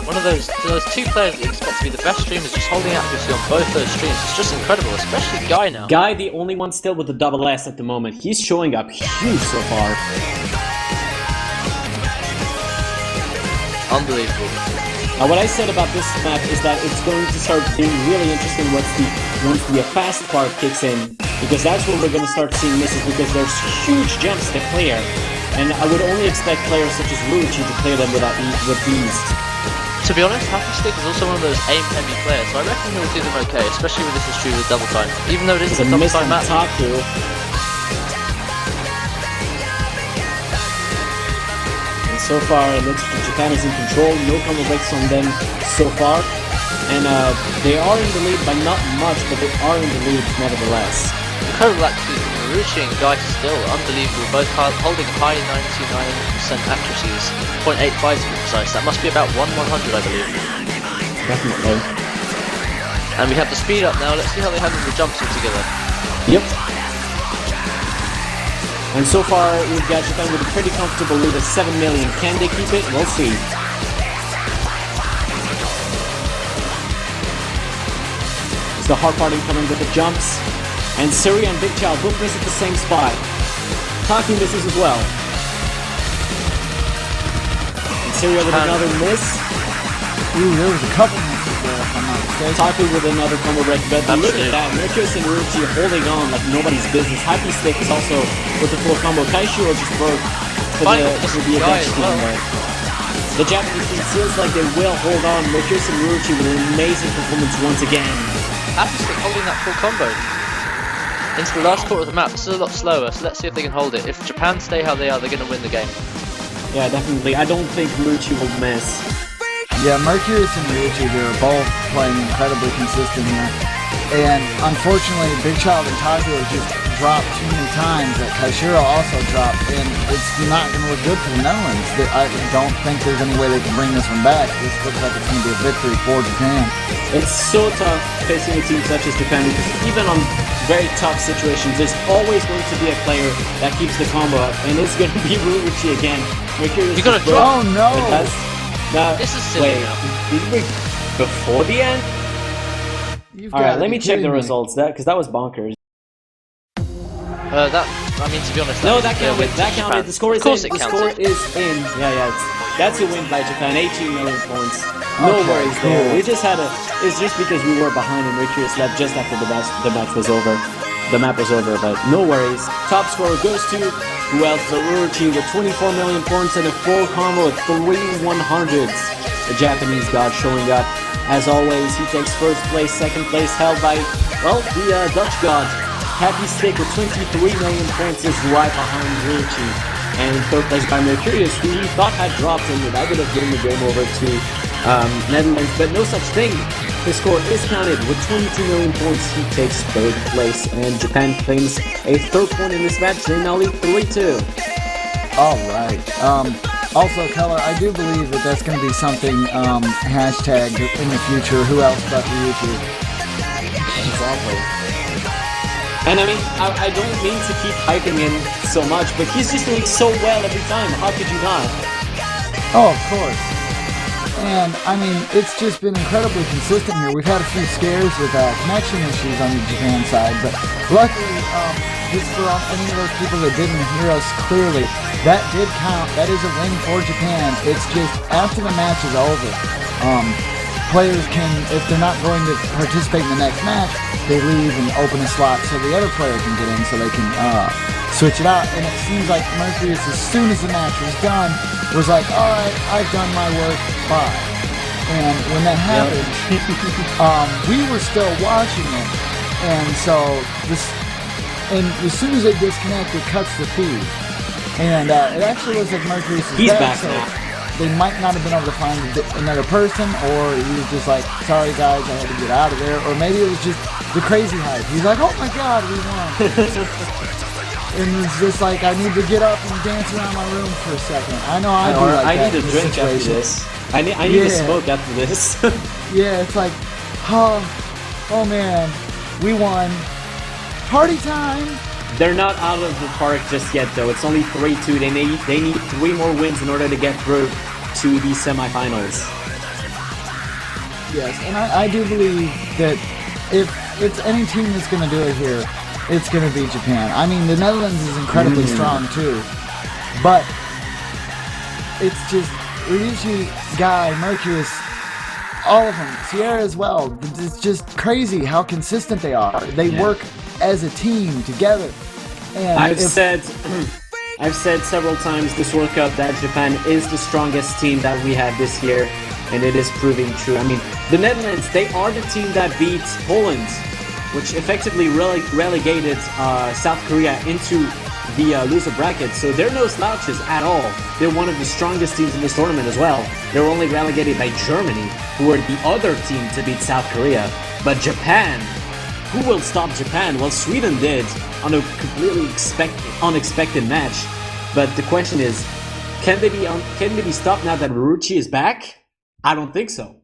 One of those two players that you expect to be the best streamers just holding accuracy on both those streams. It's just incredible, especially Guy now. Guy, the only one still with the double S at the moment. He's showing up huge so far. Unbelievable. Now what I said about this map is that it's going to start being really interesting what's the once the fast part kicks in, because that's when we're going to start seeing misses, because there's huge jumps to clear, and I would only expect players such as Ruchi to clear them with ease. To be honest, Happy Stick is also one of those aim-heavy players, so I reckon he'll do them okay, especially with this is true with double time. Even though it is a double time map. And so far, it looks like Japan is in control. No combo breaks on them so far. And they are in the lead by not much, but they are in the lead nevertheless. Incredible actually from Marucci and Guy still, unbelievable, both holding high 99% accuracies, 0.85 to be precise. That must be about 1/100, I believe. Definitely. And we have the speed up now. Let's see how they handle the jumps all together. Yep. And so far, we've got Japan with a pretty comfortable lead of 7 million. Can they keep it? We'll see. It's the hard part coming with the jumps. And Syria and Big Child both miss at the same spot. Taki misses as well. And Syria with another miss. Ooh, there was a couple misses there, if I'm not mistaken. Taki with another combo break, but look at that. Mercurius and Ruchi holding on like nobody's business. Happy Stick is also with the full combo. Kaishiro just broke for the Dutch team there. The Japanese team feels like they will hold on. Mercurius and Ruchi with an amazing performance once again. Happy Stick holding that full combo into the last quarter of the map. This is a lot slower, so let's see if they can hold it. If Japan stay how they are, they're going to win the game. Yeah, definitely. I don't think Ruchi will miss. Yeah, Mercurius and Ryuichi, they're both playing incredibly consistent here. And unfortunately, Big Child and Taku just dropped too many times that Kaishiro also dropped, and it's not going to look good for the Netherlands. I don't think there's any way they can bring this one back. This looks like it's going to be a victory for Japan. It's so tough facing a team such as Japan, because even on very tough situations, there's always going to be a player that keeps the combo up, and it's going to be Ryuichi again. Mercurius, you got to drop. Oh no! This is silly now. Did we before the end? Alright, let me check the results, because that was bonkers. I mean, to be honest, no, that counted. That counted. The score is in. The score is in. Yeah. That's a win by Japan. 18 million points. No worries there. We just had it's just because we were behind and Mercurius left just after the match was over. The map was over, but no worries. Top score goes to who else? Ruchi with 24 million points and a full combo of 3 100s. The Japanese god showing up. As always, he takes first place. Second place held by, well, the Dutch god. Happy Stick with 23 million points is right behind Ruchi. And third place by Mercurius, who he thought had dropped and that would have given the game over to Netherlands, but no such thing. His score is counted with 22 million points. He takes third place, and Japan claims a third point in this match. They now lead 3-2. All right. Also, Keller, I do believe that that's going to be something hashtagged in the future. Who else but Ryuichi? Exactly. And I mean, I don't mean to keep hyping him so much, but he's just doing so well every time. How could you not? Oh, of course. And, I mean, it's just been incredibly consistent here. We've had a few scares with connection issues on the Japan side, but luckily, just for any of those people that didn't hear us clearly, that did count. That is a win for Japan. It's just, after the match is over, players can, if they're not going to participate in the next match, they leave and open a slot so the other player can get in so they can switch it out. And it seems like Mercurius, as soon as the match was done, was like, alright, I've done my work, bye. And when that happened, we were still watching it. And so, as soon as they disconnect, it cuts the feed. And it actually looks like Mercurius is back so now. They might not have been able to find another person, or he was just like, sorry guys, I had to get out of there. Or maybe it was just the crazy hype. He's like, oh my god, we won. And it's just like, I need to get up and dance around my room for a second. I know I do like that. I need a drink after this. I need to smoke after this. Yeah, it's like, oh man, we won. Party time! They're not out of the park just yet, though. It's only 3-2. They need 3 more wins in order to get through to the semifinals. Yes, and I do believe that if it's any team that's going to do it here, it's going to be Japan. I mean, the Netherlands is incredibly strong, too. But it's just, Ryuichi, Guy, Mercurius, all of them. Sierra as well. It's just crazy how consistent they are. They work as a team together. And I've said several times this World Cup that Japan is the strongest team that we have this year, and it is proving true. I mean, the Netherlands, they are the team that beat Poland, which effectively relegated South Korea into the loser bracket, so they're no slouches at all. They're one of the strongest teams in this tournament as well. They're only relegated by Germany, who are the other team to beat South Korea. But Japan, who will stop Japan? Well, Sweden did on a completely unexpected match. But the question is, can they be stopped now that Ruchi is back? I don't think so.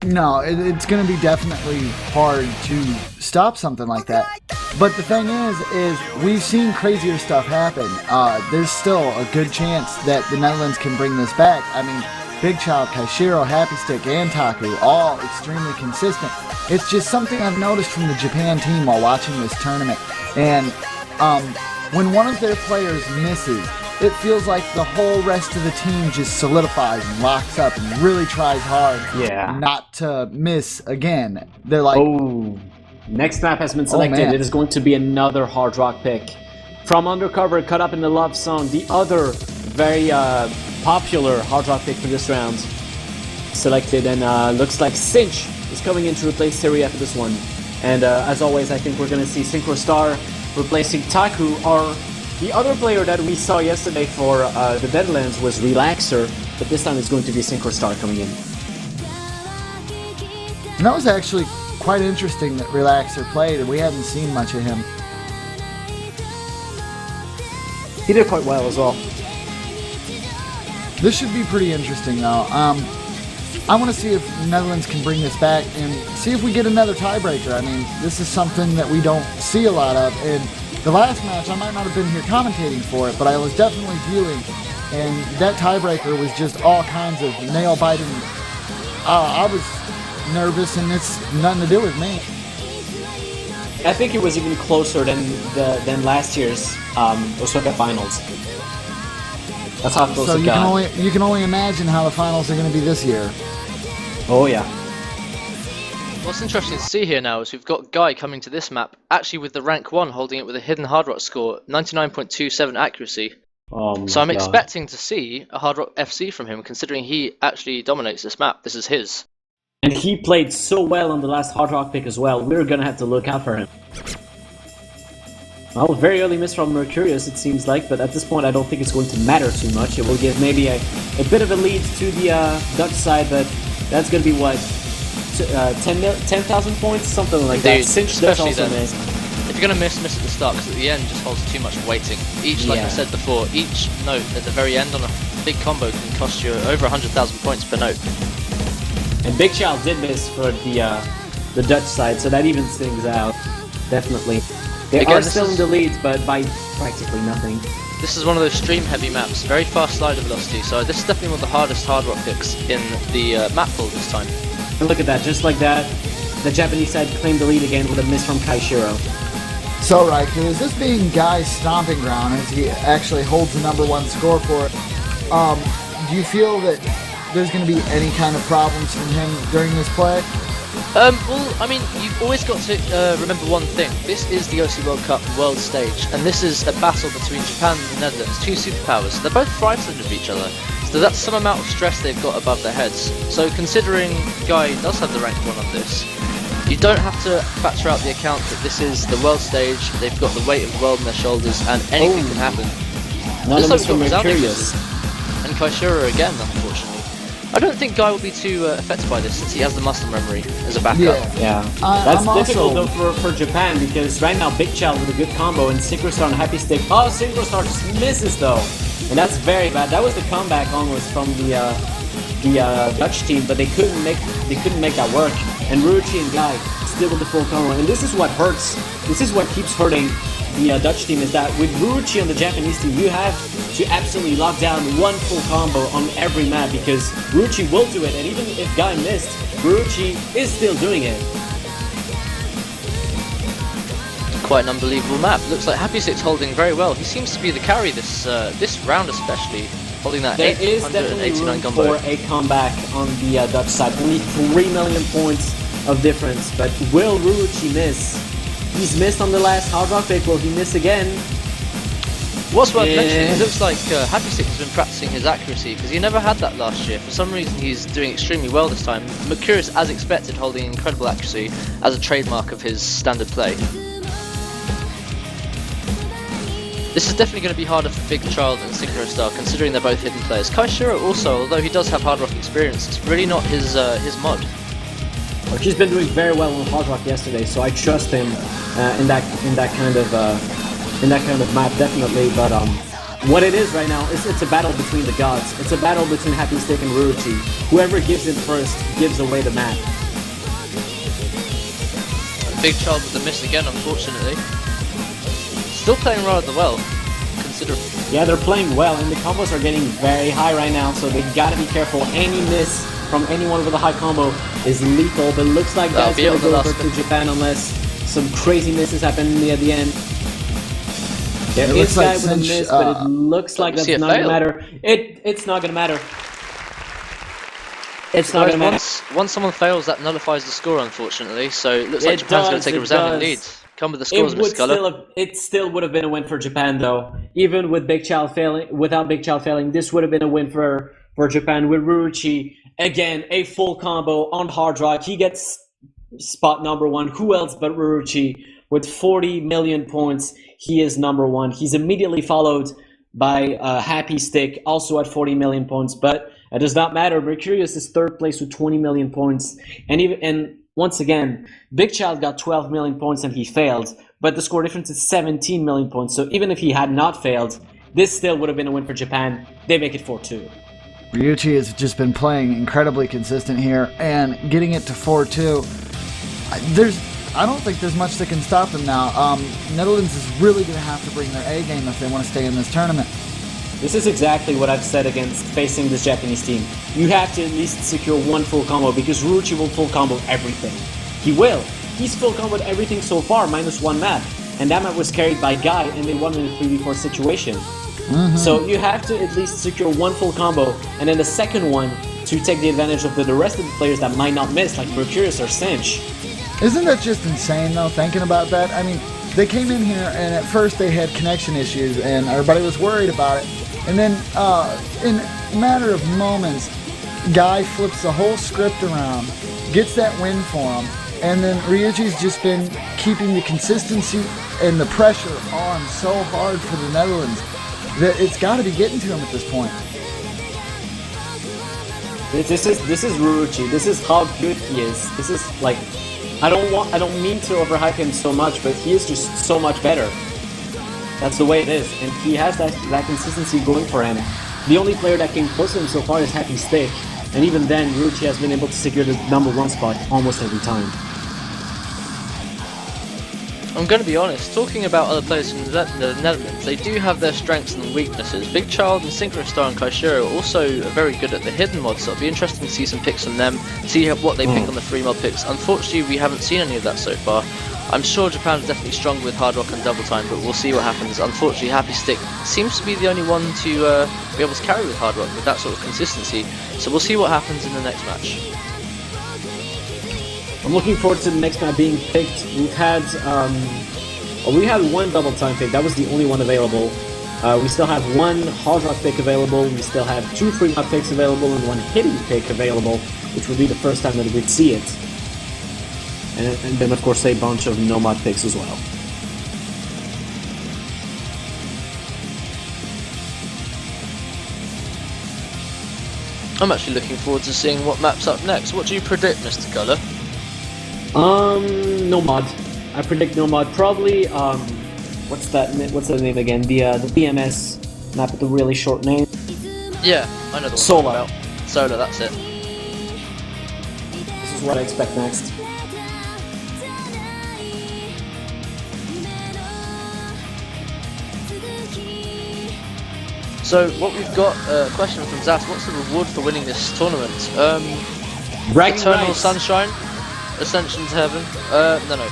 No, it's going to be definitely hard to stop something like that. But the thing is we've seen crazier stuff happen. There's still a good chance that the Netherlands can bring this back. I mean, Big Child, Kaishiro, Happy Stick, and Taku, all extremely consistent. It's just something I've noticed from the Japan team while watching this tournament. And when one of their players misses, it feels like the whole rest of the team just solidifies and locks up and really tries hard not to miss again. They're like... Oh, next map has been selected. It is going to be another hard rock pick. From Undercover, Cut Up in the Love Song, the other very popular hard rock pick for this round. Selected, and looks like Cinch is coming in to replace Syria for this one. And as always, I think we're going to see Synchro Star replacing Taku, or... The other player that we saw yesterday for the Netherlands was Relaxer, but this time it's going to be Synchro Star coming in. And that was actually quite interesting that Relaxer played, and we hadn't seen much of him. He did quite well as well. This should be pretty interesting, though. I want to see if the Netherlands can bring this back and see if we get another tiebreaker. I mean, this is something that we don't see a lot of, and the last match, I might not have been here commentating for it, but I was definitely viewing, and that tiebreaker was just all kinds of nail-biting. I was nervous, and it's nothing to do with me. I think it was even closer than last year's Osaka finals. That's how close so it got. You can only imagine how the finals are going to be this year. Oh yeah. What's interesting to see here now is we've got Guy coming to this map, actually with the rank 1, holding it with a hidden hard rock score, 99.27 accuracy. So I'm expecting to see a hard rock FC from him, considering he actually dominates this map. This is his. And he played so well on the last hard rock pick as well. We're gonna have to look out for him. Well, very early miss from Mercurius, it seems like, but at this point I don't think it's going to matter too much. It will give maybe a bit of a lead to the Dutch side, but that's gonna be what? 10,000 points? Something like that. Cinch does also miss. If you're going to miss at the start, because at the end just holds too much weighting. Like I said before, each note at the very end on a big combo can cost you over 100,000 points per note. And Big Child did miss for the Dutch side, so that evens things out. Definitely. They are still in the lead, but by practically nothing. This is one of those stream-heavy maps, very fast slider velocity, so this is definitely one of the hardest hard rock picks in the map pool this time. And look at that, just like that, the Japanese side claimed the lead again with a miss from Kaishiro. So, Riker, is this being Guy's stomping ground as he actually holds the #1 score for it? Do you feel that there's going to be any kind of problems from him during this play? Well, I mean, you've always got to remember one thing. This is the OC World Cup world stage, and this is a battle between Japan and the Netherlands, two superpowers. They're both frightened of each other, so that's some amount of stress they've got above their heads. So considering Guy does have the rank 1 on this, you don't have to factor out the account that this is the world stage, they've got the weight of the world on their shoulders, and anything can happen. None of from Mercurius. And Kaishiro again, unfortunately. I don't think Guy will be too affected by this, since he has the muscle memory as a backup. Yeah. That's difficult though for Japan, because right now Big Child with a good combo and Synchro Star and Happy Stick. Oh, Synchro Star just misses though, and that's very bad. That was the comeback almost from the Dutch team, but they couldn't make that work. And Ruchi and Guy still with the full combo, and this is what hurts. This is what keeps hurting the Dutch team, is that with Ruchi on the Japanese team, you have to absolutely lock down one full combo on every map, because Ruchi will do it, and even if Guy missed, Ruchi is still doing it. Quite an unbelievable map. Looks like Happy Stick's holding very well. He seems to be the carry this round especially. holding that There is definitely 889 room combo. for a comeback on the Dutch side. Only 3 million points of difference, but will Ruuchi miss? He's missed on the last Hard Rock pick. Will he miss again? What's worth mentioning, it looks like Happy Stick has been practicing his accuracy because he never had that last year. For some reason he's doing extremely well this time. Mercurius, as expected, holding incredible accuracy as a trademark of his standard play. This is definitely going to be harder for Big Child and Synchro Star considering they're both hidden players. Kaishiro also, although he does have Hard Rock experience, it's really not his mod. Well, he's been doing very well on Hard Rock yesterday, so I trust him in that kind of map, definitely. But what it is right now is it's a battle between the gods. It's a battle between Happy Stick and Ruuchi. Whoever gives in first gives away the map. Big Child with the miss again, unfortunately. Still playing rather well, considering. Yeah, they're playing well, and the combos are getting very high right now, so they gotta be careful. Any miss from anyone with a high combo is lethal, but it looks like that's gonna go over to Japan unless some crazy misses happen at the end. There is a guy with a miss, but it looks like that's not gonna matter. It's not gonna matter. It's not gonna matter. Once someone fails, that nullifies the score, unfortunately, so it looks like Japan's gonna take a resounding lead. Come with the scores, Mr. Color. It still would have been a win for Japan, though. Even with Big Child failing, without Big Child failing, this would have been a win for Japan. With Ruuchi, again, a full combo on Hard Rock. He gets spot number 1. Who else but Ruuchi? With 40 million points, he is number 1. He's immediately followed by Happy Stick, also at 40 million points. But it does not matter. Mercurius is 3rd place with 20 million points, and once again, Big Child got 12 million points and he failed, but the score difference is 17 million points. So even if he had not failed, this still would have been a win for Japan. They make it 4-2. Ryuichi has just been playing incredibly consistent here and getting it to 4-2. I don't think there's much that can stop them now. Netherlands is really going to have to bring their A game if they want to stay in this tournament. This is exactly what I've said against facing this Japanese team. You have to at least secure 1 full combo because Ruuchi will full combo everything. He will. He's full comboed everything so far, minus 1 map. And that map was carried by Guy and they won in a 3v4 situation. So you have to at least secure 1 full combo and then the second one to take the advantage of the rest of the players that might not miss, like Mercurius or Cinch. Isn't that just insane, though, thinking about that? I mean, they came in here and at first they had connection issues and everybody was worried about it. And then, in a matter of moments, Guy flips the whole script around, gets that win for him, and then Ryuichi's just been keeping the consistency and the pressure on so hard for the Netherlands that it's got to be getting to him at this point. This is Ruuchi. This is how good he is. This is like, I don't mean to overhype him so much, but he is just so much better. That's the way it is, and he has that consistency going for him. The only player that came close to him so far is Happy Stick, and even then, Ruuchi has been able to secure the number 1 spot almost every time. I'm going to be honest, talking about other players from the Netherlands, they do have their strengths and weaknesses. Big Child and Synchro Star and Kaishiro are also very good at the hidden mods, so it'll be interesting to see some picks from them, see what they pick on the free mod picks. Unfortunately, we haven't seen any of that so far. I'm sure Japan's definitely strong with Hard Rock and Double Time, but we'll see what happens. Unfortunately, Happy Stick seems to be the only one to be able to carry with Hard Rock with that sort of consistency, so we'll see what happens in the next match. I'm looking forward to the next map being picked. We had 1 Double Time pick. That was the only one available. We still have 1 Hard Rock pick available. We still have 2 free mod picks available and 1 hidden pick available, which would be the first time that we'd see it. And then, of course, a bunch of no mod picks as well. I'm actually looking forward to seeing what map's up next. What do you predict, Mr. Guller? No mod. I predict no mod. Probably, what's the name again? The BMS map with the really short name. Yeah, I know the one. Solar. Solar, that's it. This is what I expect next. So what we've got, a question from Zas, what's the reward for winning this tournament? Bragging Eternal rights. Sunshine? Ascension to Heaven? No.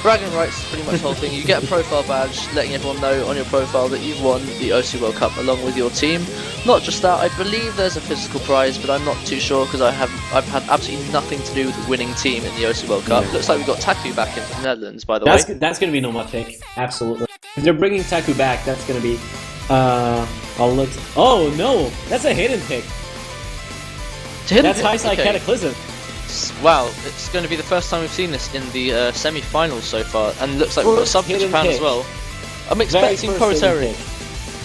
Bragging rights is pretty much the whole thing. You get a profile badge letting everyone know on your profile that you've won the OC World Cup along with your team. Not just that, I believe there's a physical prize, but I'm not too sure because I've had absolutely nothing to do with the winning team in the OC World Cup. Yeah. Looks like we've got Taku back in the Netherlands, by the way. That's going to be no more pick. Absolutely. If they're bringing Taku back, that's going to be... Oh, no! That's a hidden pick. That's High Side Cataclysm. Wow, it's going to be the first time we've seen this in the semi-finals so far, and looks like we've got sub for Japan as well. I'm expecting Proletarian.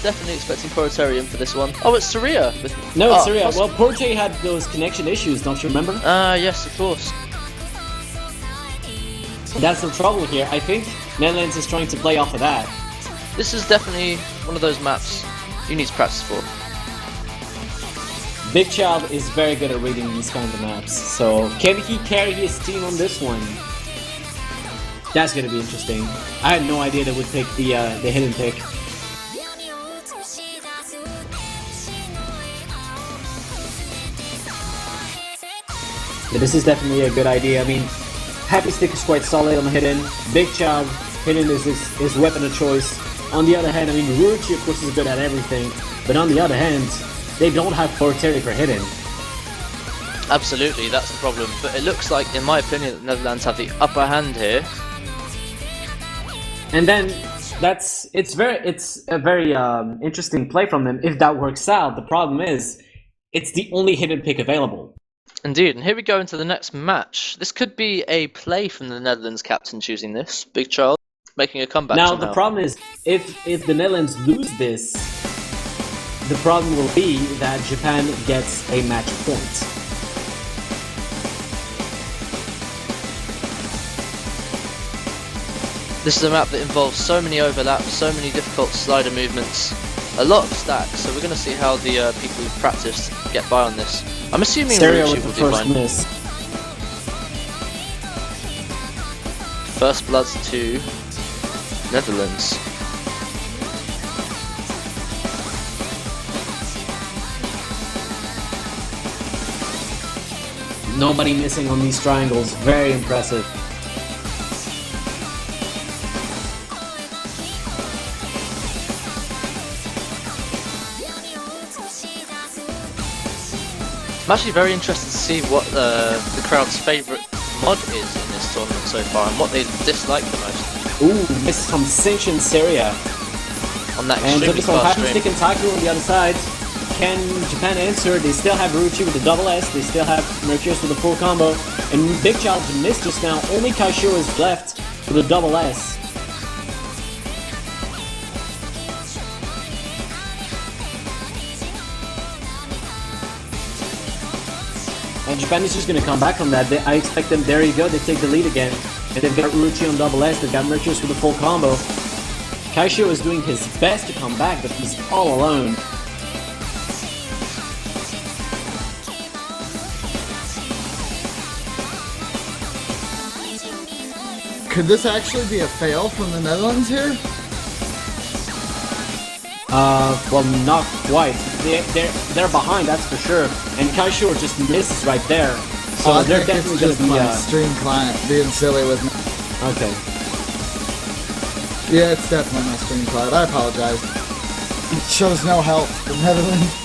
Definitely expecting Proletarian for this one. Oh, it's Saria. No, it's Saria. Well, Porte had those connection issues, don't you remember? Yes, of course. That's the trouble here. I think Netherlands is trying to play off of that. This is definitely one of those maps you need to practice for. Big Child is very good at reading these kinds of maps, so can he carry his team on this one? That's gonna be interesting. I had no idea they would pick the hidden pick. But this is definitely a good idea. I mean, Happy Stick is quite solid on the hidden. Big Child, hidden is his weapon of choice. On the other hand, I mean, Ruchi of course is good at everything, but on the other hand, they don't have Proletarian for hidden. Absolutely, that's the problem. But it looks like, in my opinion, the Netherlands have the upper hand here. And then it's a very interesting play from them if that works out. The problem is, it's the only hidden pick available. Indeed, and here we go into the next match. This could be a play from the Netherlands captain choosing this. Big Child making a comeback. Now somehow. the problem is, if the Netherlands lose this, the problem will be that Japan gets a match point. This is a map that involves so many overlaps, so many difficult slider movements, a lot of stacks, so we're going to see how the people who've practiced get by on this. I'm assuming Stereo Ruchi with the will do first fine. miss. First bloods to Netherlands. Nobody missing on these triangles. Very impressive. I'm actually very interested to see what the crowd's favourite mod is in this tournament so far and what they dislike the most. Ooh, miss from Senshin Syria. On that And extremely looking for fast Happy stream. Stick and Taku on the other side. Can Japan answer? They still have Ruchi with the double S, they still have Mercurius with the full combo, and Big Child missed just now. Only Kaisho is left with a double S. And Japan is just going to come back from that. I expect them, there you go, they take the lead again. And they've got Ruchi on double S, they've got Mercurius with the full combo. Kaisho is doing his best to come back, but he's all alone. Could this actually be a fail from the Netherlands here? Well, not quite. They're behind, that's for sure. And Kaisho just misses right there. So I they're think definitely it's going to just be... my stream client being silly with me. Okay. Yeah, it's definitely my stream client. I apologize. It shows no help from Netherlands.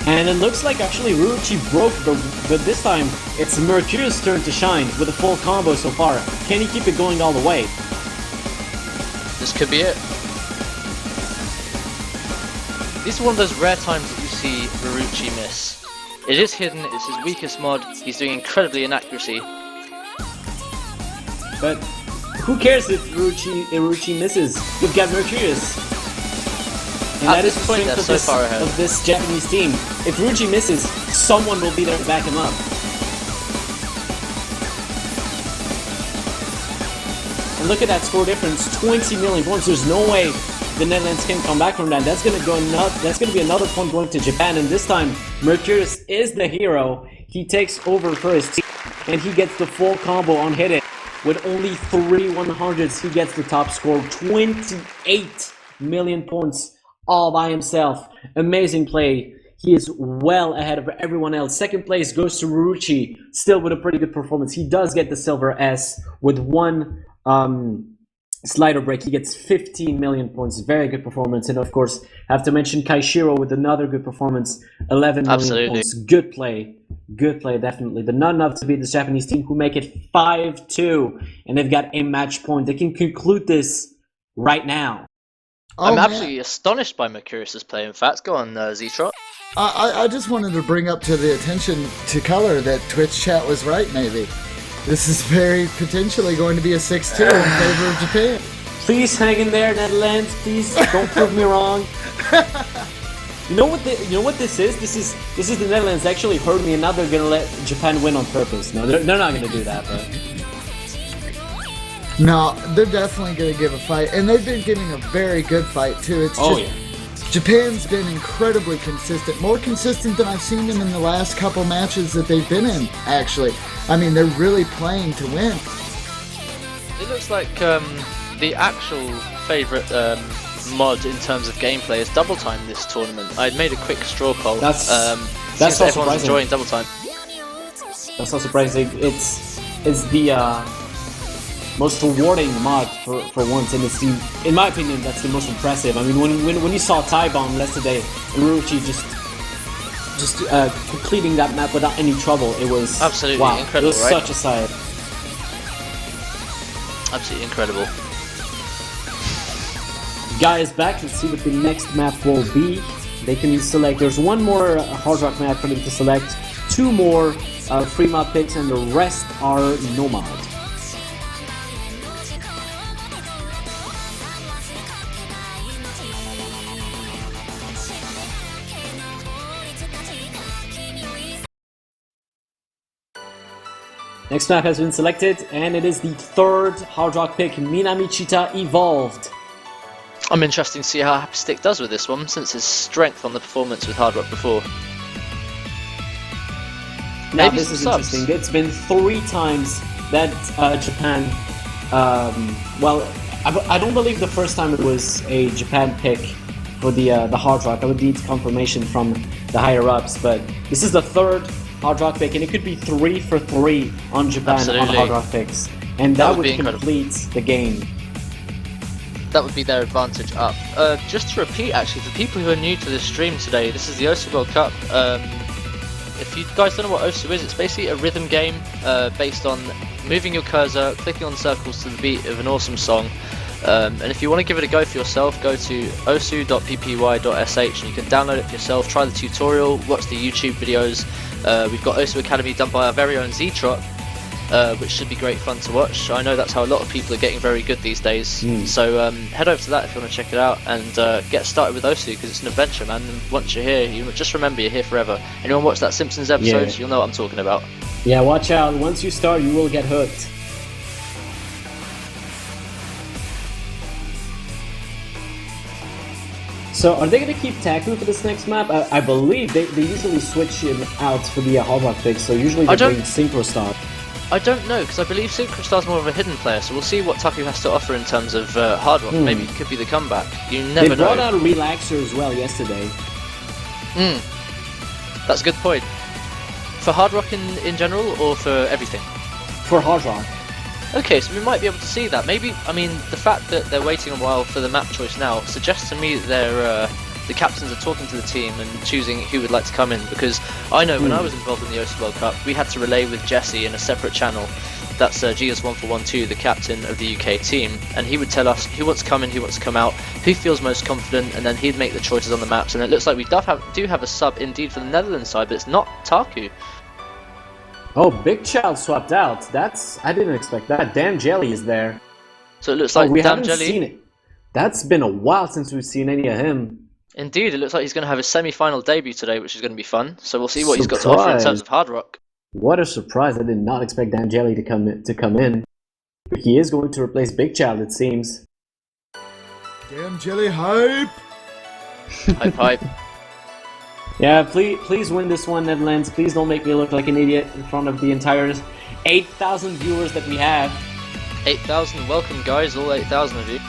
And it looks like actually Ruchi broke, but this time it's Mercurius' turn to shine with a full combo so far. Can he keep it going all the way? This could be it. This is one of those rare times that you see Ruchi miss. It is hidden, it's his weakest mod, he's doing incredibly inaccuracy. But who cares if Ruchi misses? You've got Mercurius. And At that is this the point, strength they're so far ahead. of this Japanese team. If Ruchi misses, someone will be there to back him up. And look at that score difference, 20 million points. There's no way the Netherlands can come back from that. That's going to be another point going to Japan, and this time Mercurius is the hero. He takes over for his team, and he gets the full combo on hit it. With only 3 100s, he gets the top score, 28 million points all by himself. Amazing play. He is well ahead of everyone else. Second place goes to Ruruchi, still with a pretty good performance. He does get the silver S with one slider break. He gets 15 million points. Very good performance. And of course, I have to mention Kaishiro with another good performance. 11 million points. Good play. Good play, definitely. But not enough to beat this Japanese team who make it 5-2. And they've got a match point. They can conclude this right now. I'm absolutely astonished by Mercurius's play. In fact, go on, Z-Trot. I just wanted to bring up to the attention to Color that Twitch chat was right, maybe. This is very potentially going to be a 6-2 in favor of Japan. Please hang in there, Netherlands. Please don't prove me wrong. You know what this is? This is the Netherlands actually heard me, and now they're gonna let Japan win on purpose. No, they're not gonna do that, but. No, they're definitely going to give a fight, and they've been giving a very good fight too. It's Japan's been incredibly consistent, more consistent than I've seen them in the last couple matches that they've been in, actually. I mean, they're really playing to win. It looks like the actual favourite mod in terms of gameplay is Double Time this tournament. I made a quick straw poll. That's so everyone's surprising. Enjoying Double Time. That's so surprising. It's the most rewarding mod for once, and it's in my opinion, that's the most impressive. I mean, when you saw Tai Bomb yesterday and Ruruchi just completing that map without any trouble, it was absolutely incredible. It was right? such a sight. Absolutely incredible. Guy is back. Let's see what the next map will be. They can select. There's one more Hard Rock map for them to select. Two more free mod picks, and the rest are no mod. Next map has been selected, and it is the third Hard Rock pick, Minamichita Evolved. I'm interested to see how Happy Stick does with this one, since his strength on the performance with Hard Rock before. Now Maybe this is subs. interesting. It's been 3 times that Japan... well, I don't believe the first time it was a Japan pick for the Hard Rock. I would need confirmation from the higher-ups, but this is the third Hard Rock pick, and it could be 3 for 3 on Japan Absolutely. on Hard Rock picks. And that would incredible. complete the game. That would be their advantage up. Just to repeat, actually, for people who are new to this stream today, this is the Osu World Cup. If you guys don't know what Osu is, it's basically a rhythm game based on moving your cursor, clicking on circles to the beat of an awesome song. And if you want to give it a go for yourself, go to osu.ppy.sh and you can download it for yourself, try the tutorial, watch the YouTube videos. We've got Osu Academy done by our very own Z-Trot, which should be great fun to watch. I know that's how a lot of people are getting very good these days. So head over to that if you want to check it out and get started with Osu, because it's an adventure, man. And once you're here, you just remember you're here forever. Anyone watch that Simpsons episode, you'll know what I'm talking about. Yeah, watch out. Once you start, you will get hooked. So, are they going to keep Taku for this next map? I believe they usually switch him out for the Hard Rock picks, so usually they bring Synchro Star. I don't know, because I believe Synchro Star's more of a hidden player, so we'll see what Taku has to offer in terms of Hard Rock. Maybe it could be the comeback. You never know. They brought out a Relaxer as well yesterday. That's a good point. For Hard Rock in general, or for everything? For Hard Rock. Okay, so we might be able to see that. Maybe, I mean, the fact that they're waiting a while for the map choice now suggests to me that the captains are talking to the team and choosing who would like to come in, because I know when I was involved in the Osu World Cup, we had to relay with Jesse in a separate channel. That's GS1412, the captain of the UK team, and he would tell us who wants to come in, who wants to come out, who feels most confident, and then he'd make the choices on the maps. And it looks like we do have a sub indeed for the Netherlands side, but it's not Taku. Oh, Big Child swapped out. I didn't expect that. Dan Jelly is there. So it looks like we Dan haven't Jelly. seen it. That's been a while since we've seen any of him. Indeed, it looks like he's going to have his semi-final debut today, which is going to be fun. So we'll see what he's got to offer in terms of Hard Rock. What a surprise! I did not expect Dan Jelly to come in. But he is going to replace Big Child, it seems. Damn Jelly hype! Hype. Yeah, please win this one, Netherlands. Please don't make me look like an idiot in front of the entire 8,000 viewers that we have. 8,000, welcome guys, all 8,000 of you.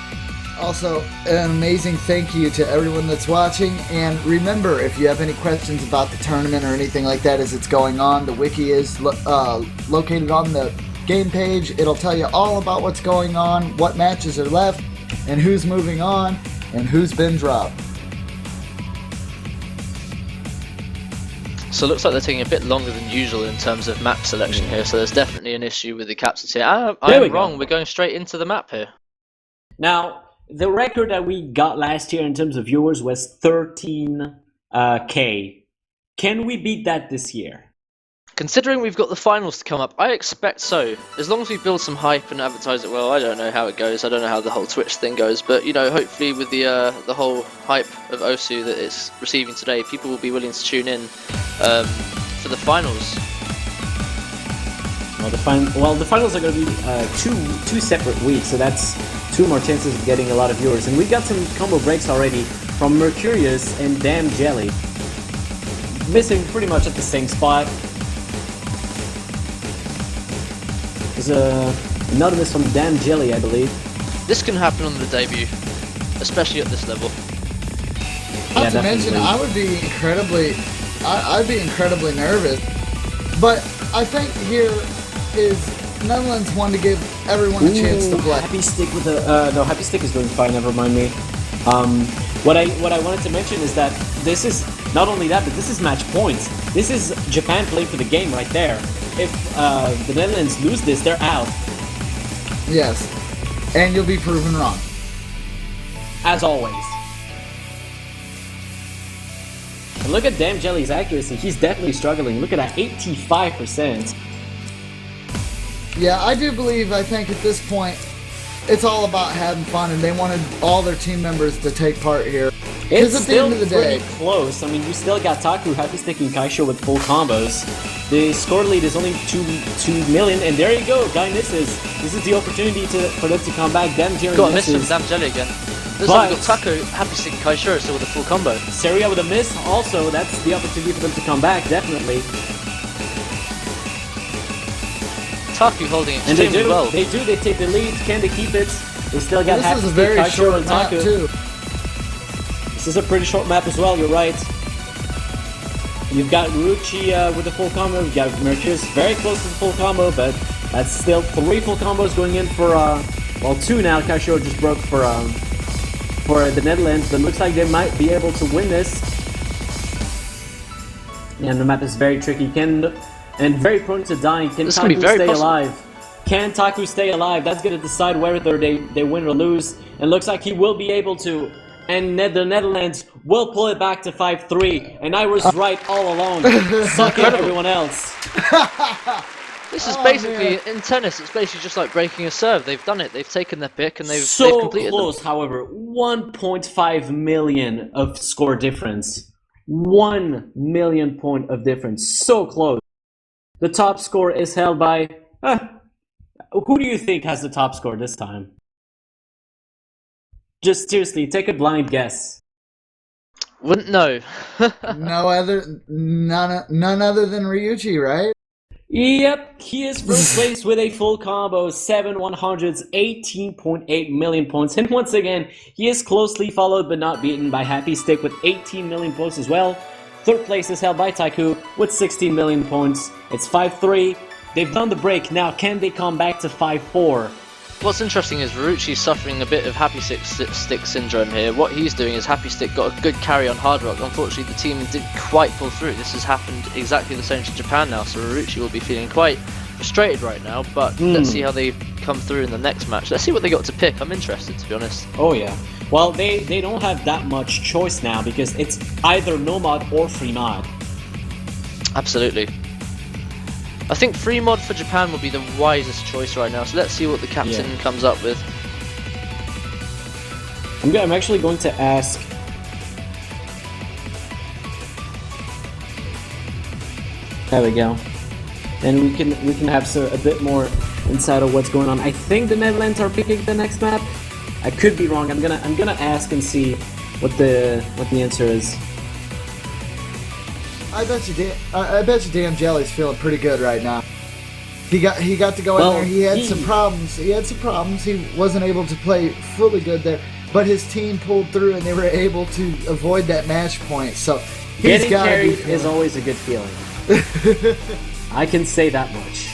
Also, an amazing thank you to everyone that's watching. And remember, if you have any questions about the tournament or anything like that as it's going on, the wiki is located on the game page. It'll tell you all about what's going on, what matches are left, and who's moving on, and who's been dropped. So it looks like they're taking a bit longer than usual in terms of map selection here, so there's definitely an issue with the captains here. I'm wrong, we're going straight into the map here. Now, the record that we got last year in terms of viewers was 13K. Can we beat that this year? Considering we've got the finals to come up, I expect so. As long as we build some hype and advertise it well, I don't know how it goes. I don't know how the whole Twitch thing goes, but you know, hopefully with the whole hype of Osu that it's receiving today, people will be willing to tune in for the finals. Well, the finals are going to be two separate weeks, so that's 2 more chances of getting a lot of viewers. And we got some combo breaks already from Mercurius and Damn Jelly, missing pretty much at the same spot. There's another miss from Damn Jelly, I believe. This can happen on the debut, especially at this level. Not to mention, I'd be incredibly nervous. But I think here is Netherlands one to give everyone a chance to play. Happy Stick with the no, Happy Stick is doing fine. Never mind me. What I wanted to mention is that this is not only that, but this is match points. This is Japan playing for the game right there. If the Netherlands lose this, they're out. Yes, and you'll be proven wrong. As always. And look at Damn Jelly's accuracy. He's definitely struggling. Look at that, 85%. Yeah, I think at this point, it's all about having fun, and they wanted all their team members to take part here. It's at still the end of the day, pretty close. I mean, you still got Taku, Happy Stick, and Kaisho with full combos. The score lead is only 2 million, and there you go, guy misses. This is the opportunity for them to come back. Damn Jelly got a misses. miss from Damn Jelly again. Looks like we've got Taku, Happy Stick, and Kaisho still with a full combo. Seria with a miss, also, that's the opportunity for them to come back, definitely. Taku holding extremely well. They take the lead. Can they keep it? They still got Happy This is a Stick, very Kaisho, short and map, Taku. too. This is a pretty short map as well, you're right. You've got Ruchi with the full combo, you've got Mercurius very close to the full combo, but that's still 3 full combos going in for, well, 2 now. Kaisho just broke for the Netherlands, but looks like they might be able to win this. And the map is very tricky, and very prone to dying. Can Taku stay alive? Can Taku stay alive? That's going to decide whether they win or lose, and looks like he will be able to. And the Netherlands will pull it back to 5-3, and I was right all along. Suck it, everyone else. This is basically, in tennis, it's basically just like breaking a serve. They've done it. They've taken their pick and they've completed close, them. however. 1.5 million of score difference. 1 million point of difference. So close. The top score is held by... who do you think has the top score this time? Just seriously, take a blind guess. Wouldn't know. None other than Ryuichi, right? Yep, he is first place with a full combo, 7 100s, 18.8 million points. And once again, he is closely followed but not beaten by Happy Stick with 18 million points as well. Third place is held by Taku with 16 million points. It's 5-3. They've done the break. Now, can they come back to 5-4? What's interesting is Ruchi's suffering a bit of Happy Stick syndrome here. What he's doing is Happy Stick got a good carry on Hard Rock. Unfortunately, the team didn't quite pull through. This has happened exactly the same to Japan now, so Ruchi will be feeling quite frustrated right now, but let's see how they come through in the next match. Let's see what they got to pick. I'm interested, to be honest. Oh yeah. Well, they don't have that much choice now because it's either no mod or free mod. Absolutely. I think free mod for Japan will be the wisest choice right now, so let's see what the captain comes up with. I'm actually going to ask... There we go. And we can have a bit more insight of what's going on. I think the Netherlands are picking the next map. I could be wrong. I'm gonna ask and see what the answer is. I bet you Damn Jelly's feeling pretty good right now. He got to go in there. He had some problems. He wasn't able to play fully good there. but his team pulled through and they were able to avoid that match point. So he's Getting gotta carried be is always a good feeling. I can say that much.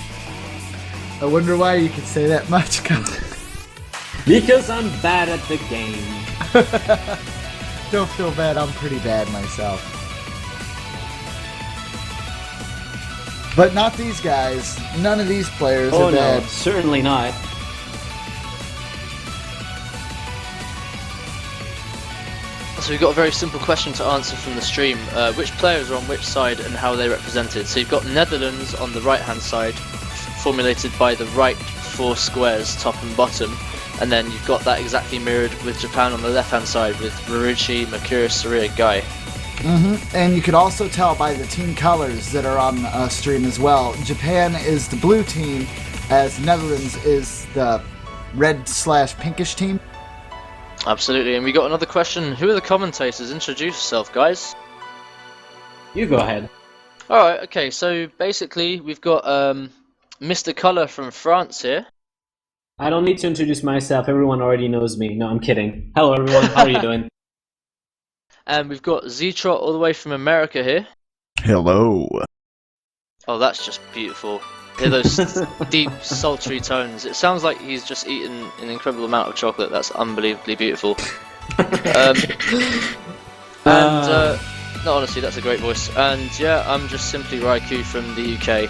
I wonder why you can say that much, Because I'm bad at the game. Don't feel bad, I'm pretty bad myself. But not these guys. None of these players Oh are no, bad. certainly not. So we've got a very simple question to answer from the stream. Which players are on which side and how are they represented? So you've got Netherlands on the right hand side, formulated by the right 4 squares, top and bottom. And then you've got that exactly mirrored with Japan on the left hand side with Marucci, Mercurius, Saria, Guy. And you could also tell by the team colors that are on stream as well. Japan is the blue team, as Netherlands is the red/pinkish team. Absolutely. And we got another question. Who are the commentators? Introduce yourself, guys. You go ahead. Alright, okay. So basically we've got Mr. Color from France here. I don't need to introduce myself. Everyone already knows me. No, I'm kidding. Hello, everyone. How are you doing? And we've got Z-Trot all the way from America here. Hello. Oh, that's just beautiful. Hear those deep, sultry tones. It sounds like he's just eaten an incredible amount of chocolate. That's unbelievably beautiful. No, honestly, that's a great voice. And yeah, I'm just simply Raikou from the UK.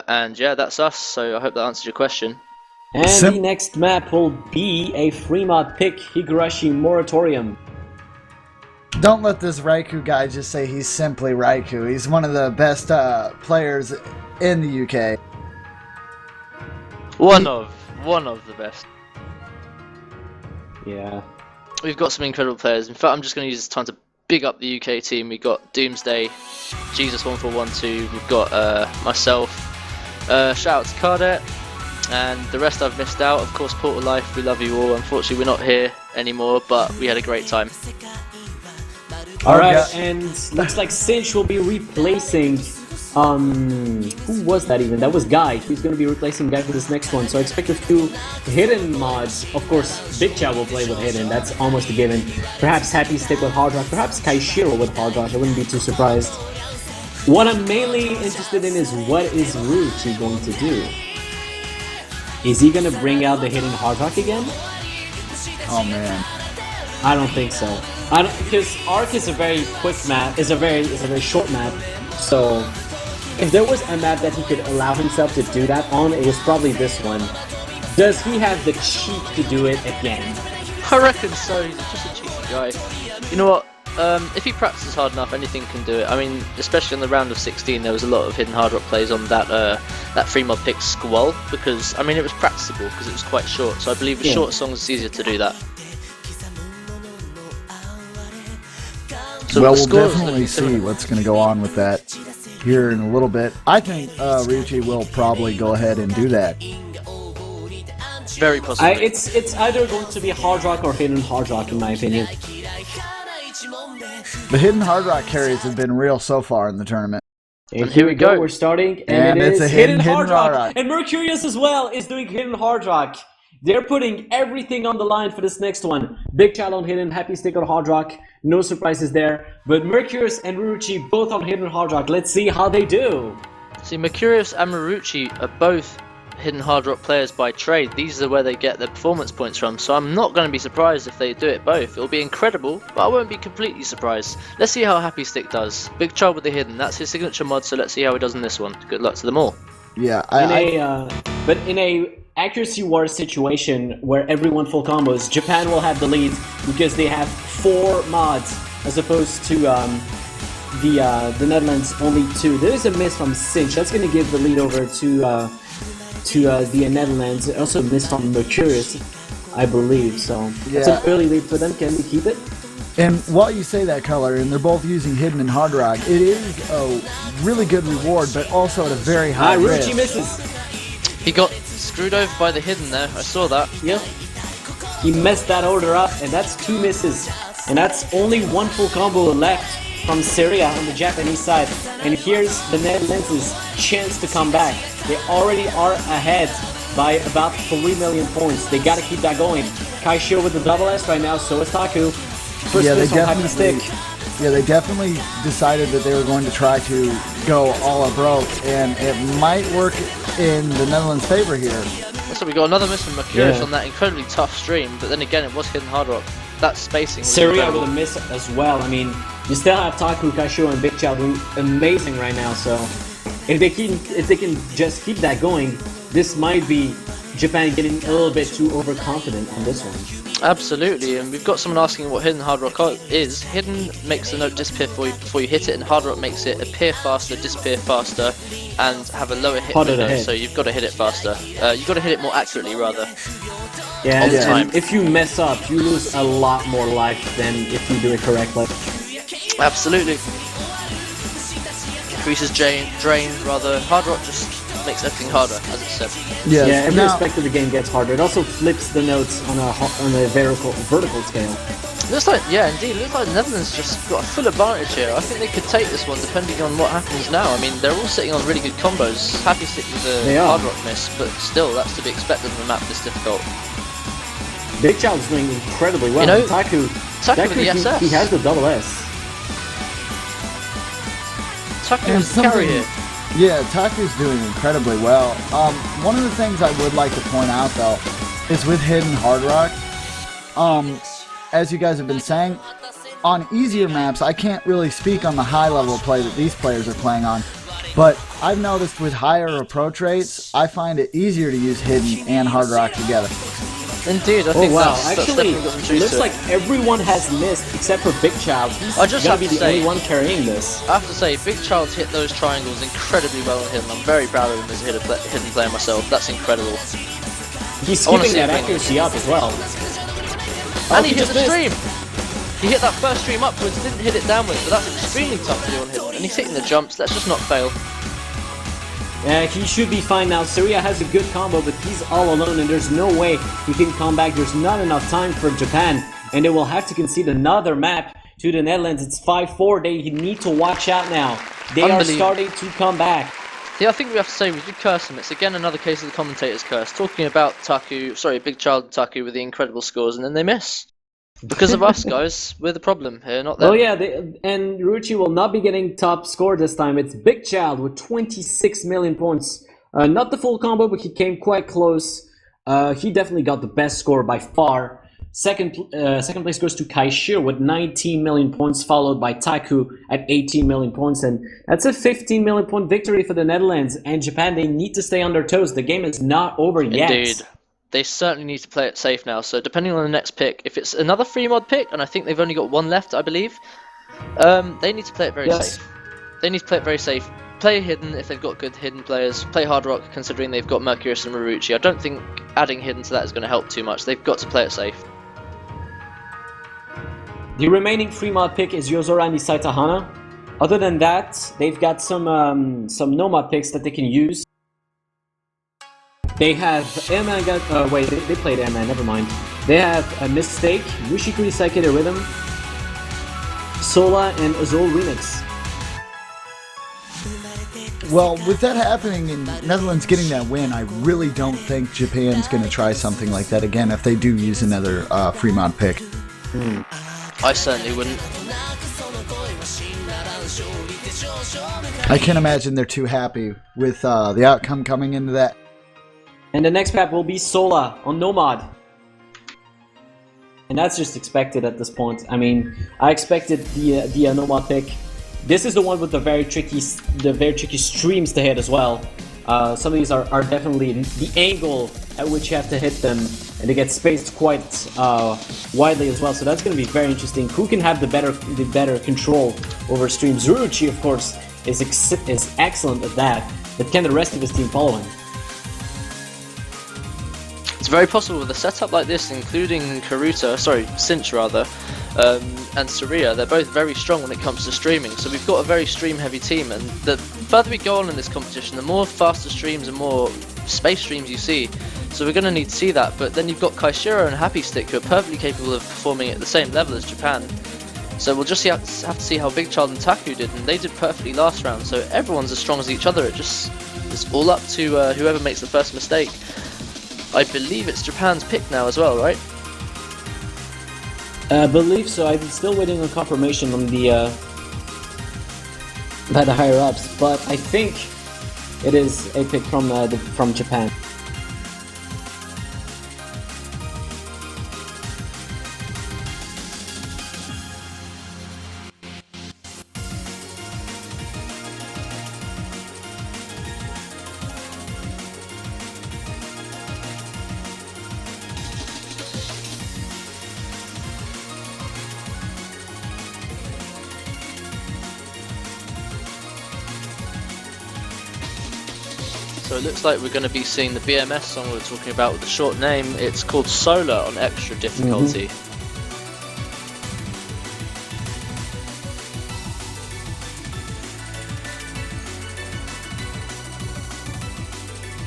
And yeah, that's us. So I hope that answers your question. And the next map will be a free mod pick, Higurashi Moratorium. Don't let this Raikou guy just say he's simply Raikou. He's one of the best players in the UK. One of the best. Yeah. We've got some incredible players. In fact, I'm just going to use this time to big up the UK team. We've got Doomsday, Jesus1412. We've got myself. Shout out to Cardet. And the rest I've missed out. Of course, Portal Life, we love you all. Unfortunately, we're not here anymore, but we had a great time. Alright, and looks like Cinch will be replacing, who was that even? That was Guy. He's going to be replacing Guy for this next one, so I expect a few hidden mods. Of course, Big Chow will play with hidden, that's almost a given. Perhaps Happy Stick with Hard Rock, perhaps Kaishiro with Hard Rock, I wouldn't be too surprised. What I'm mainly interested in is what is Ruchi going to do? Is he going to bring out the hidden Hard Rock again? Oh man. I don't think so. I don't, because Arc is a very quick map, is a very short map. So if there was a map that he could allow himself to do that on, it was probably this one. Does he have the cheek to do it again? I reckon so. He's just a cheeky guy. You know what? If he practices hard enough, anything can do it. I mean, especially in the round of 16, there was a lot of hidden hard rock plays on that free mod pick Squall, because I mean it was practicable because it was quite short. So I believe with short songs it's easier to do that. So well, we'll definitely see what's going to go on with that here in a little bit. I think Ryuichi will probably go ahead and do that. Very possibly. It's either going to be Hard Rock or Hidden Hard Rock, in my opinion. The hidden Hard Rock carries have been real so far in the tournament. And here we go. We're starting, and it is a hidden Hard Rock. And Mercurius as well is doing Hidden Hard Rock. They're putting everything on the line for this next one. Big Child on Hidden, Happy Stick on Hard Rock. No surprises there. But Mercurius and Ryuichi both on Hidden Hard Rock. Let's see how they do. See, Mercurius and Marucci are both hidden hard rock players by trade. These are where they get their performance points from, so I'm not going to be surprised if they do it both. It'll be incredible, but I won't be completely surprised. Let's see how Happy Stick does. Big Child with the hidden, that's his signature mod, so let's see how he does in this one. Good luck to them all. Yeah, but in a accuracy war situation where everyone full combos, Japan will have the lead because they have 4 mods as opposed to the Netherlands only 2. There is a miss from Cinch. That's going to give the lead over to the Netherlands. Also missed from Mercurius, I believe. So it's an early lead for them. Can we keep it? And while you say that, Color, and they're both using Hidden and Hard Rock, it is a really good reward, but also at a very high risk. Ryuichi misses. He got screwed over by the hidden there. I saw that. Yep. He messed that order up, and that's 2 misses. And that's only 1 full combo left from Syria on the Japanese side. And here's the Netherlands' chance to come back. They already are ahead by about 3 million points. They gotta keep that going. Kaishio with the double S right now, so is Taku. First Yeah, they place on Happy Stick. Yeah, they definitely decided that they were going to try to go all or broke, and it might work in the Netherlands' favor here. So we got another miss from Mercurius Yeah. on that incredibly tough stream, but then again, it was hidden hard rock. That spacing was Syria incredible. with a miss as well. I mean, you still have Taku, Kaishio, and Big Chow doing amazing right now. So if they can just keep that going, this might be Japan getting a little bit too overconfident on this one. Absolutely, and we've got someone asking what hidden hard rock is. Hidden makes the note disappear before you hit it, and hard rock makes it appear faster, disappear faster, and have a lower hit Harder to window. hit. So you've got to hit it faster. You've got to hit it more accurately, rather. Yeah, All the and time. if you mess up, you lose a lot more life than if you do it correctly. Absolutely. Increases drain, rather. Hard rock just makes everything harder, as it said. Yes. Yeah, every now, aspect of the game gets harder. It also flips the notes on a vertical scale. Looks like, yeah, indeed. It looks like the Netherlands just got a full advantage here. I think they could take this one depending on what happens now. I mean, they're all sitting on really good combos. Happy Stick with They a are. hard rock miss, but still, that's to be expected on a map this difficult. Big Chow's doing incredibly well. You know, Taku with the SS. he has the double S. Taku There's has the carry something- here. Yeah, Taku's doing incredibly well. One of the things I would like to point out, though, is with Hidden Hard Rock, as you guys have been saying, on easier maps, I can't really speak on the high level of play that these players are playing on, but I've noticed with higher approach rates, I find it easier to use Hidden and Hard Rock together. Indeed, I Oh think wow! that's Actually, definitely got some it juice looks to it. like everyone has missed except for Big Chow. He's I just gonna have be to the say- only one carrying this. I have to say, Big Child's hit those triangles incredibly well on hidden. I'm very proud of him as a hidden player myself. That's incredible. He's I wanna keeping see that him win. accuracy up as well. And he he hit just the missed. stream! He hit that first stream upwards, didn't hit it downwards, but that's extremely tough to do on hidden. And he's hitting the jumps, let's just not fail. Yeah, he should be fine now. Syria has a good combo, but he's all alone, and there's no way he can come back. There's not enough time for Japan, and they will have to concede another map to the Netherlands. It's 5-4. They need to watch out now. They are Unbelievable. starting to come back. Yeah, I think we have to say we did curse him. It's again another case of the commentator's curse. Talking about Big Child and Taku with the incredible scores, and then they miss. Because of us, guys. We're the problem here, not them. Oh yeah, and Ruchi will not be getting top score this time. It's Big Child with 26 million points. Not the full combo, but he came quite close. He definitely got the best score by far. Second place goes to Kaishir with 19 million points, followed by Taku at 18 million points. And that's a 15 million point victory for the Netherlands. And Japan, they need to stay on their toes. The game is not over yet. Indeed. They certainly need to play it safe now, so depending on the next pick, if it's another free mod pick, and I think they've only got one left, I believe, they need to play it very Yes. safe. They need to play it very safe. Play hidden if they've got good hidden players. Play hard rock considering they've got Mercurius and Marucci. I don't think adding hidden to that is going to help too much. They've got to play it safe. The remaining free mod pick is Yozora and Isaitahana. Other than that, they've got some no-mod picks that they can use. They have Airman they played Airman, never mind. They have a Mistake, Yushikuri Saikere Rhythm, Sola, and Azul Remix. Well, with that happening and Netherlands getting that win, I really don't think Japan's going to try something like that again if they do use another free mod pick. I certainly wouldn't. I can't imagine they're too happy with the outcome coming into that. And the next map will be Sola on Nomad. And that's just expected at this point. I mean, I expected the Nomad pick. This is the one with the very tricky streams to hit as well. Some of these are definitely the angle at which you have to hit them, and they get spaced quite widely as well. So that's going to be very interesting. Who can have the better control over streams? Ruchi, of course, is excellent at that. But can the rest of his team follow him? It's very possible with a setup like this, including Cinch rather, and Saria. They're both very strong when it comes to streaming, so we've got a very stream-heavy team, and the further we go on in this competition, the more faster streams and more space streams you see, so we're going to need to see that. But then you've got Kaishiro and Happy Stick, who are perfectly capable of performing at the same level as Japan, so we'll just have to see how Big Child and Taku did, and they did perfectly last round, so everyone's as strong as each other. It's all up to whoever makes the first mistake. I believe it's Japan's pick now as well, right? I believe so. I'm still waiting on confirmation on the by the higher ups, but I think it is a pick from Japan. So it looks like we're going to be seeing the BMS song we were talking about with the short name. It's called Solar on extra difficulty.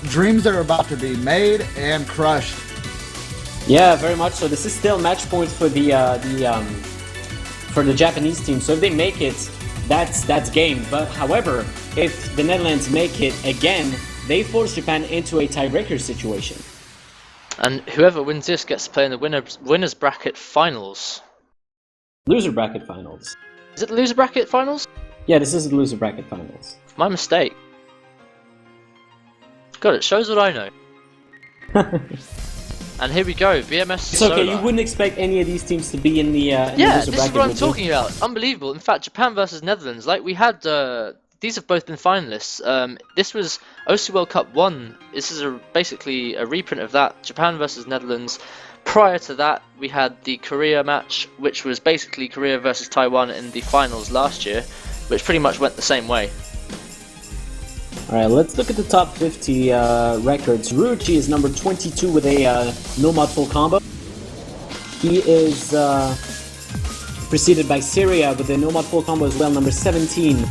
Dreams are about to be made and crushed. Yeah, very much so. This is still match point for the Japanese team. So if they make it, that's game. But however, if the Netherlands make it again, they force Japan into a tiebreaker situation. And whoever wins this gets to play in the winners bracket finals. Loser bracket finals. Is it the loser bracket finals? Yeah, this is the loser bracket finals. My mistake. God, it shows what I know. And here we go, BMS It's okay, Solar. you wouldn't expect any of these teams to be in the Yeah, loser bracket. this is what I'm talking about. Unbelievable. In fact, Japan versus Netherlands, like we had, these have both been finalists. This was OC World Cup 1. This is basically a reprint of that. Japan versus Netherlands. Prior to that, we had the Korea match, which was basically Korea versus Taiwan in the finals last year, which pretty much went the same way. Alright, let's look at the top 50 records. Ruchi is number 22 with a no-mod full combo. He is preceded by Syria with a no-mod full combo as well, number 17.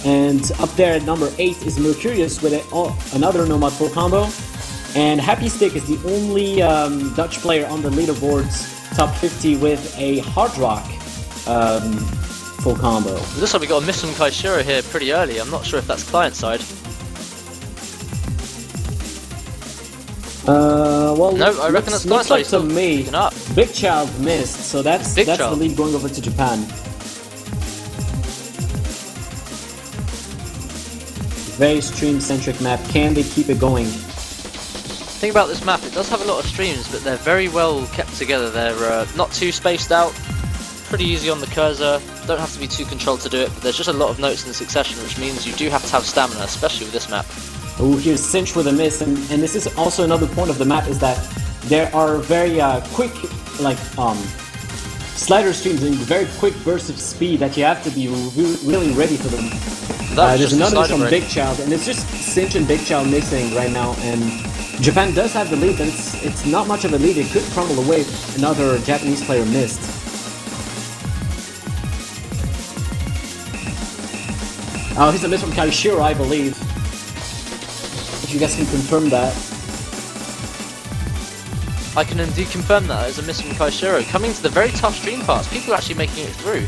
And up there at number 8 is Mercurius with another no-mod full combo. And Happy Stick is the only Dutch player on the leaderboard's top 50 with a Hard Rock full combo. It looks like we got a miss from Kaishiro here pretty early. I'm not sure if that's client side. Well, no, I reckon that's client side. Looks like to me, Big Child missed, so that's the lead going over to Japan. Very stream-centric map. Can they keep it going? The thing about this map, it does have a lot of streams, but they're very well kept together. They're not too spaced out, pretty easy on the cursor, don't have to be too controlled to do it, but there's just a lot of notes in succession, which means you do have to have stamina, especially with this map. Oh, here's Cinch with a miss, and this is also another point of the map, is that there are very quick, like, slider streams and very quick bursts of speed that you have to be really ready for them. There's another miss from Big Child, and it's just Cinch and Big Child missing right now, and Japan does have the lead, but it's not much of a lead. It could crumble away if another Japanese player missed. Oh, here's a miss from Kaishiro, I believe. If you guys can confirm that. I can indeed confirm that as a miss from Kaishiro. Coming to the very tough stream parts, people are actually making it through.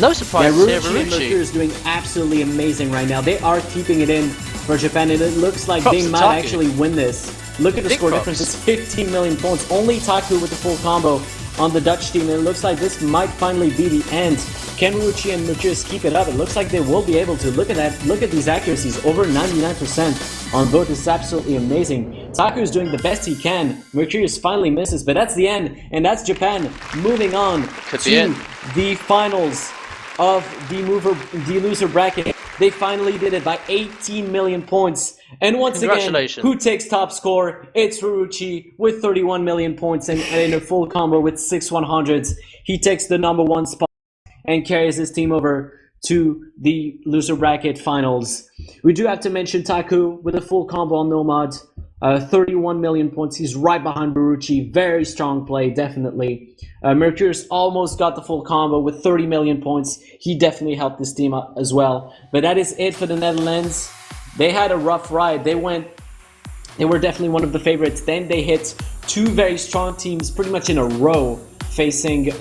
No surprise here, Ruchi and Mercurius is doing absolutely amazing right now. They are keeping it in for Japan, and it looks like they might actually win this. Look at the score difference, it's 15 million points. Only Taku with the full combo on the Dutch team, and it looks like this might finally be the end. Can Ruchi and Mercurius keep it up? It looks like they will be able to. Look at that. Look at these accuracies. Over 99% on both. This is absolutely amazing. Taku is doing the best he can. Mercurius finally misses, but that's the end. And that's Japan moving on to the finals of the loser bracket. They finally did it by 18 million points. And once again, who takes top score? It's Ruchi with 31 million points and in a full combo with 6 100s. He takes the #1 spot and carries his team over to the loser bracket finals. We do have to mention Taku with a full combo on Nomad. 31 million points. He's right behind Baruchi. Very strong play, definitely. Mercurius almost got the full combo with 30 million points. He definitely helped this team up as well. But that is it for the Netherlands. They had a rough ride. They were definitely one of the favorites. Then they hit two very strong teams pretty much in a row, facing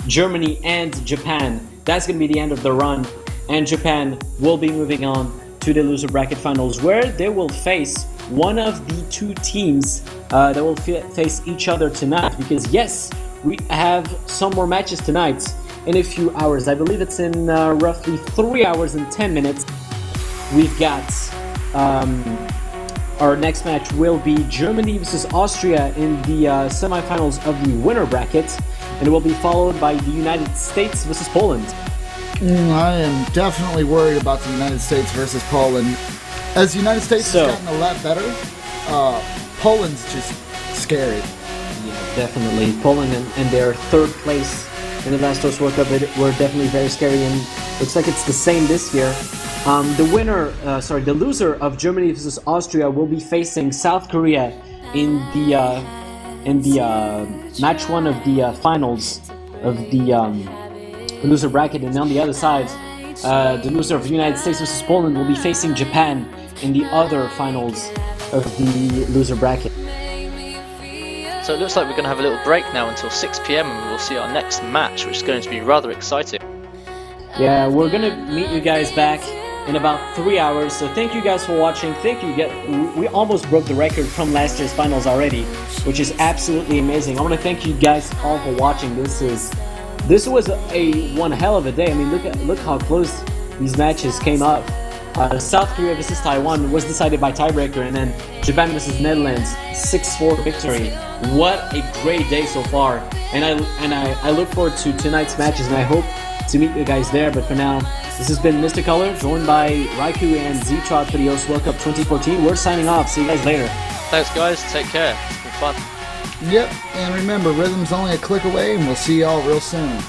Germany and Japan. That's going to be the end of the run, and Japan will be moving on to the loser bracket finals, where they will face one of the two teams that will face each other tonight. Because yes, we have some more matches tonight in a few hours. I believe it's in roughly 3 hours and 10 minutes. We've got our next match will be Germany versus Austria in the semifinals of the winner bracket, and it will be followed by the United States versus Poland. I am definitely worried about the United States versus Poland. As the United States has gotten a lot better, Poland's just scary. Yeah, definitely. Poland and their third place in the last World Cup were definitely very scary, and looks like it's the same this year. The loser of Germany versus Austria will be facing South Korea in the match one of the finals of the loser bracket, and on the other side, the loser of the United States versus Poland will be facing Japan in the other finals of the loser bracket. So it looks like we're going to have a little break now until 6 PM, and we'll see our next match, which is going to be rather exciting. Yeah, we're going to meet you guys back in about 3 hours, so thank you guys for watching. Thank you. We almost broke the record from last year's finals already, which is absolutely amazing. I want to thank you guys all for watching. This was one hell of a day. I mean, look how close these matches came up. South Korea versus Taiwan was decided by tiebreaker, and then Japan versus Netherlands 6-4 victory. What a great day so far, and I look forward to tonight's matches, and I hope to meet you guys there. But for now, this has been Mr. Color, joined by Raikou and Z-Trot for the WorldCup 2014. We're signing off. See you guys later. Thanks, guys. Take care. It's been fun. Yep, and remember, rhythm's only a click away, and we'll see y'all real soon.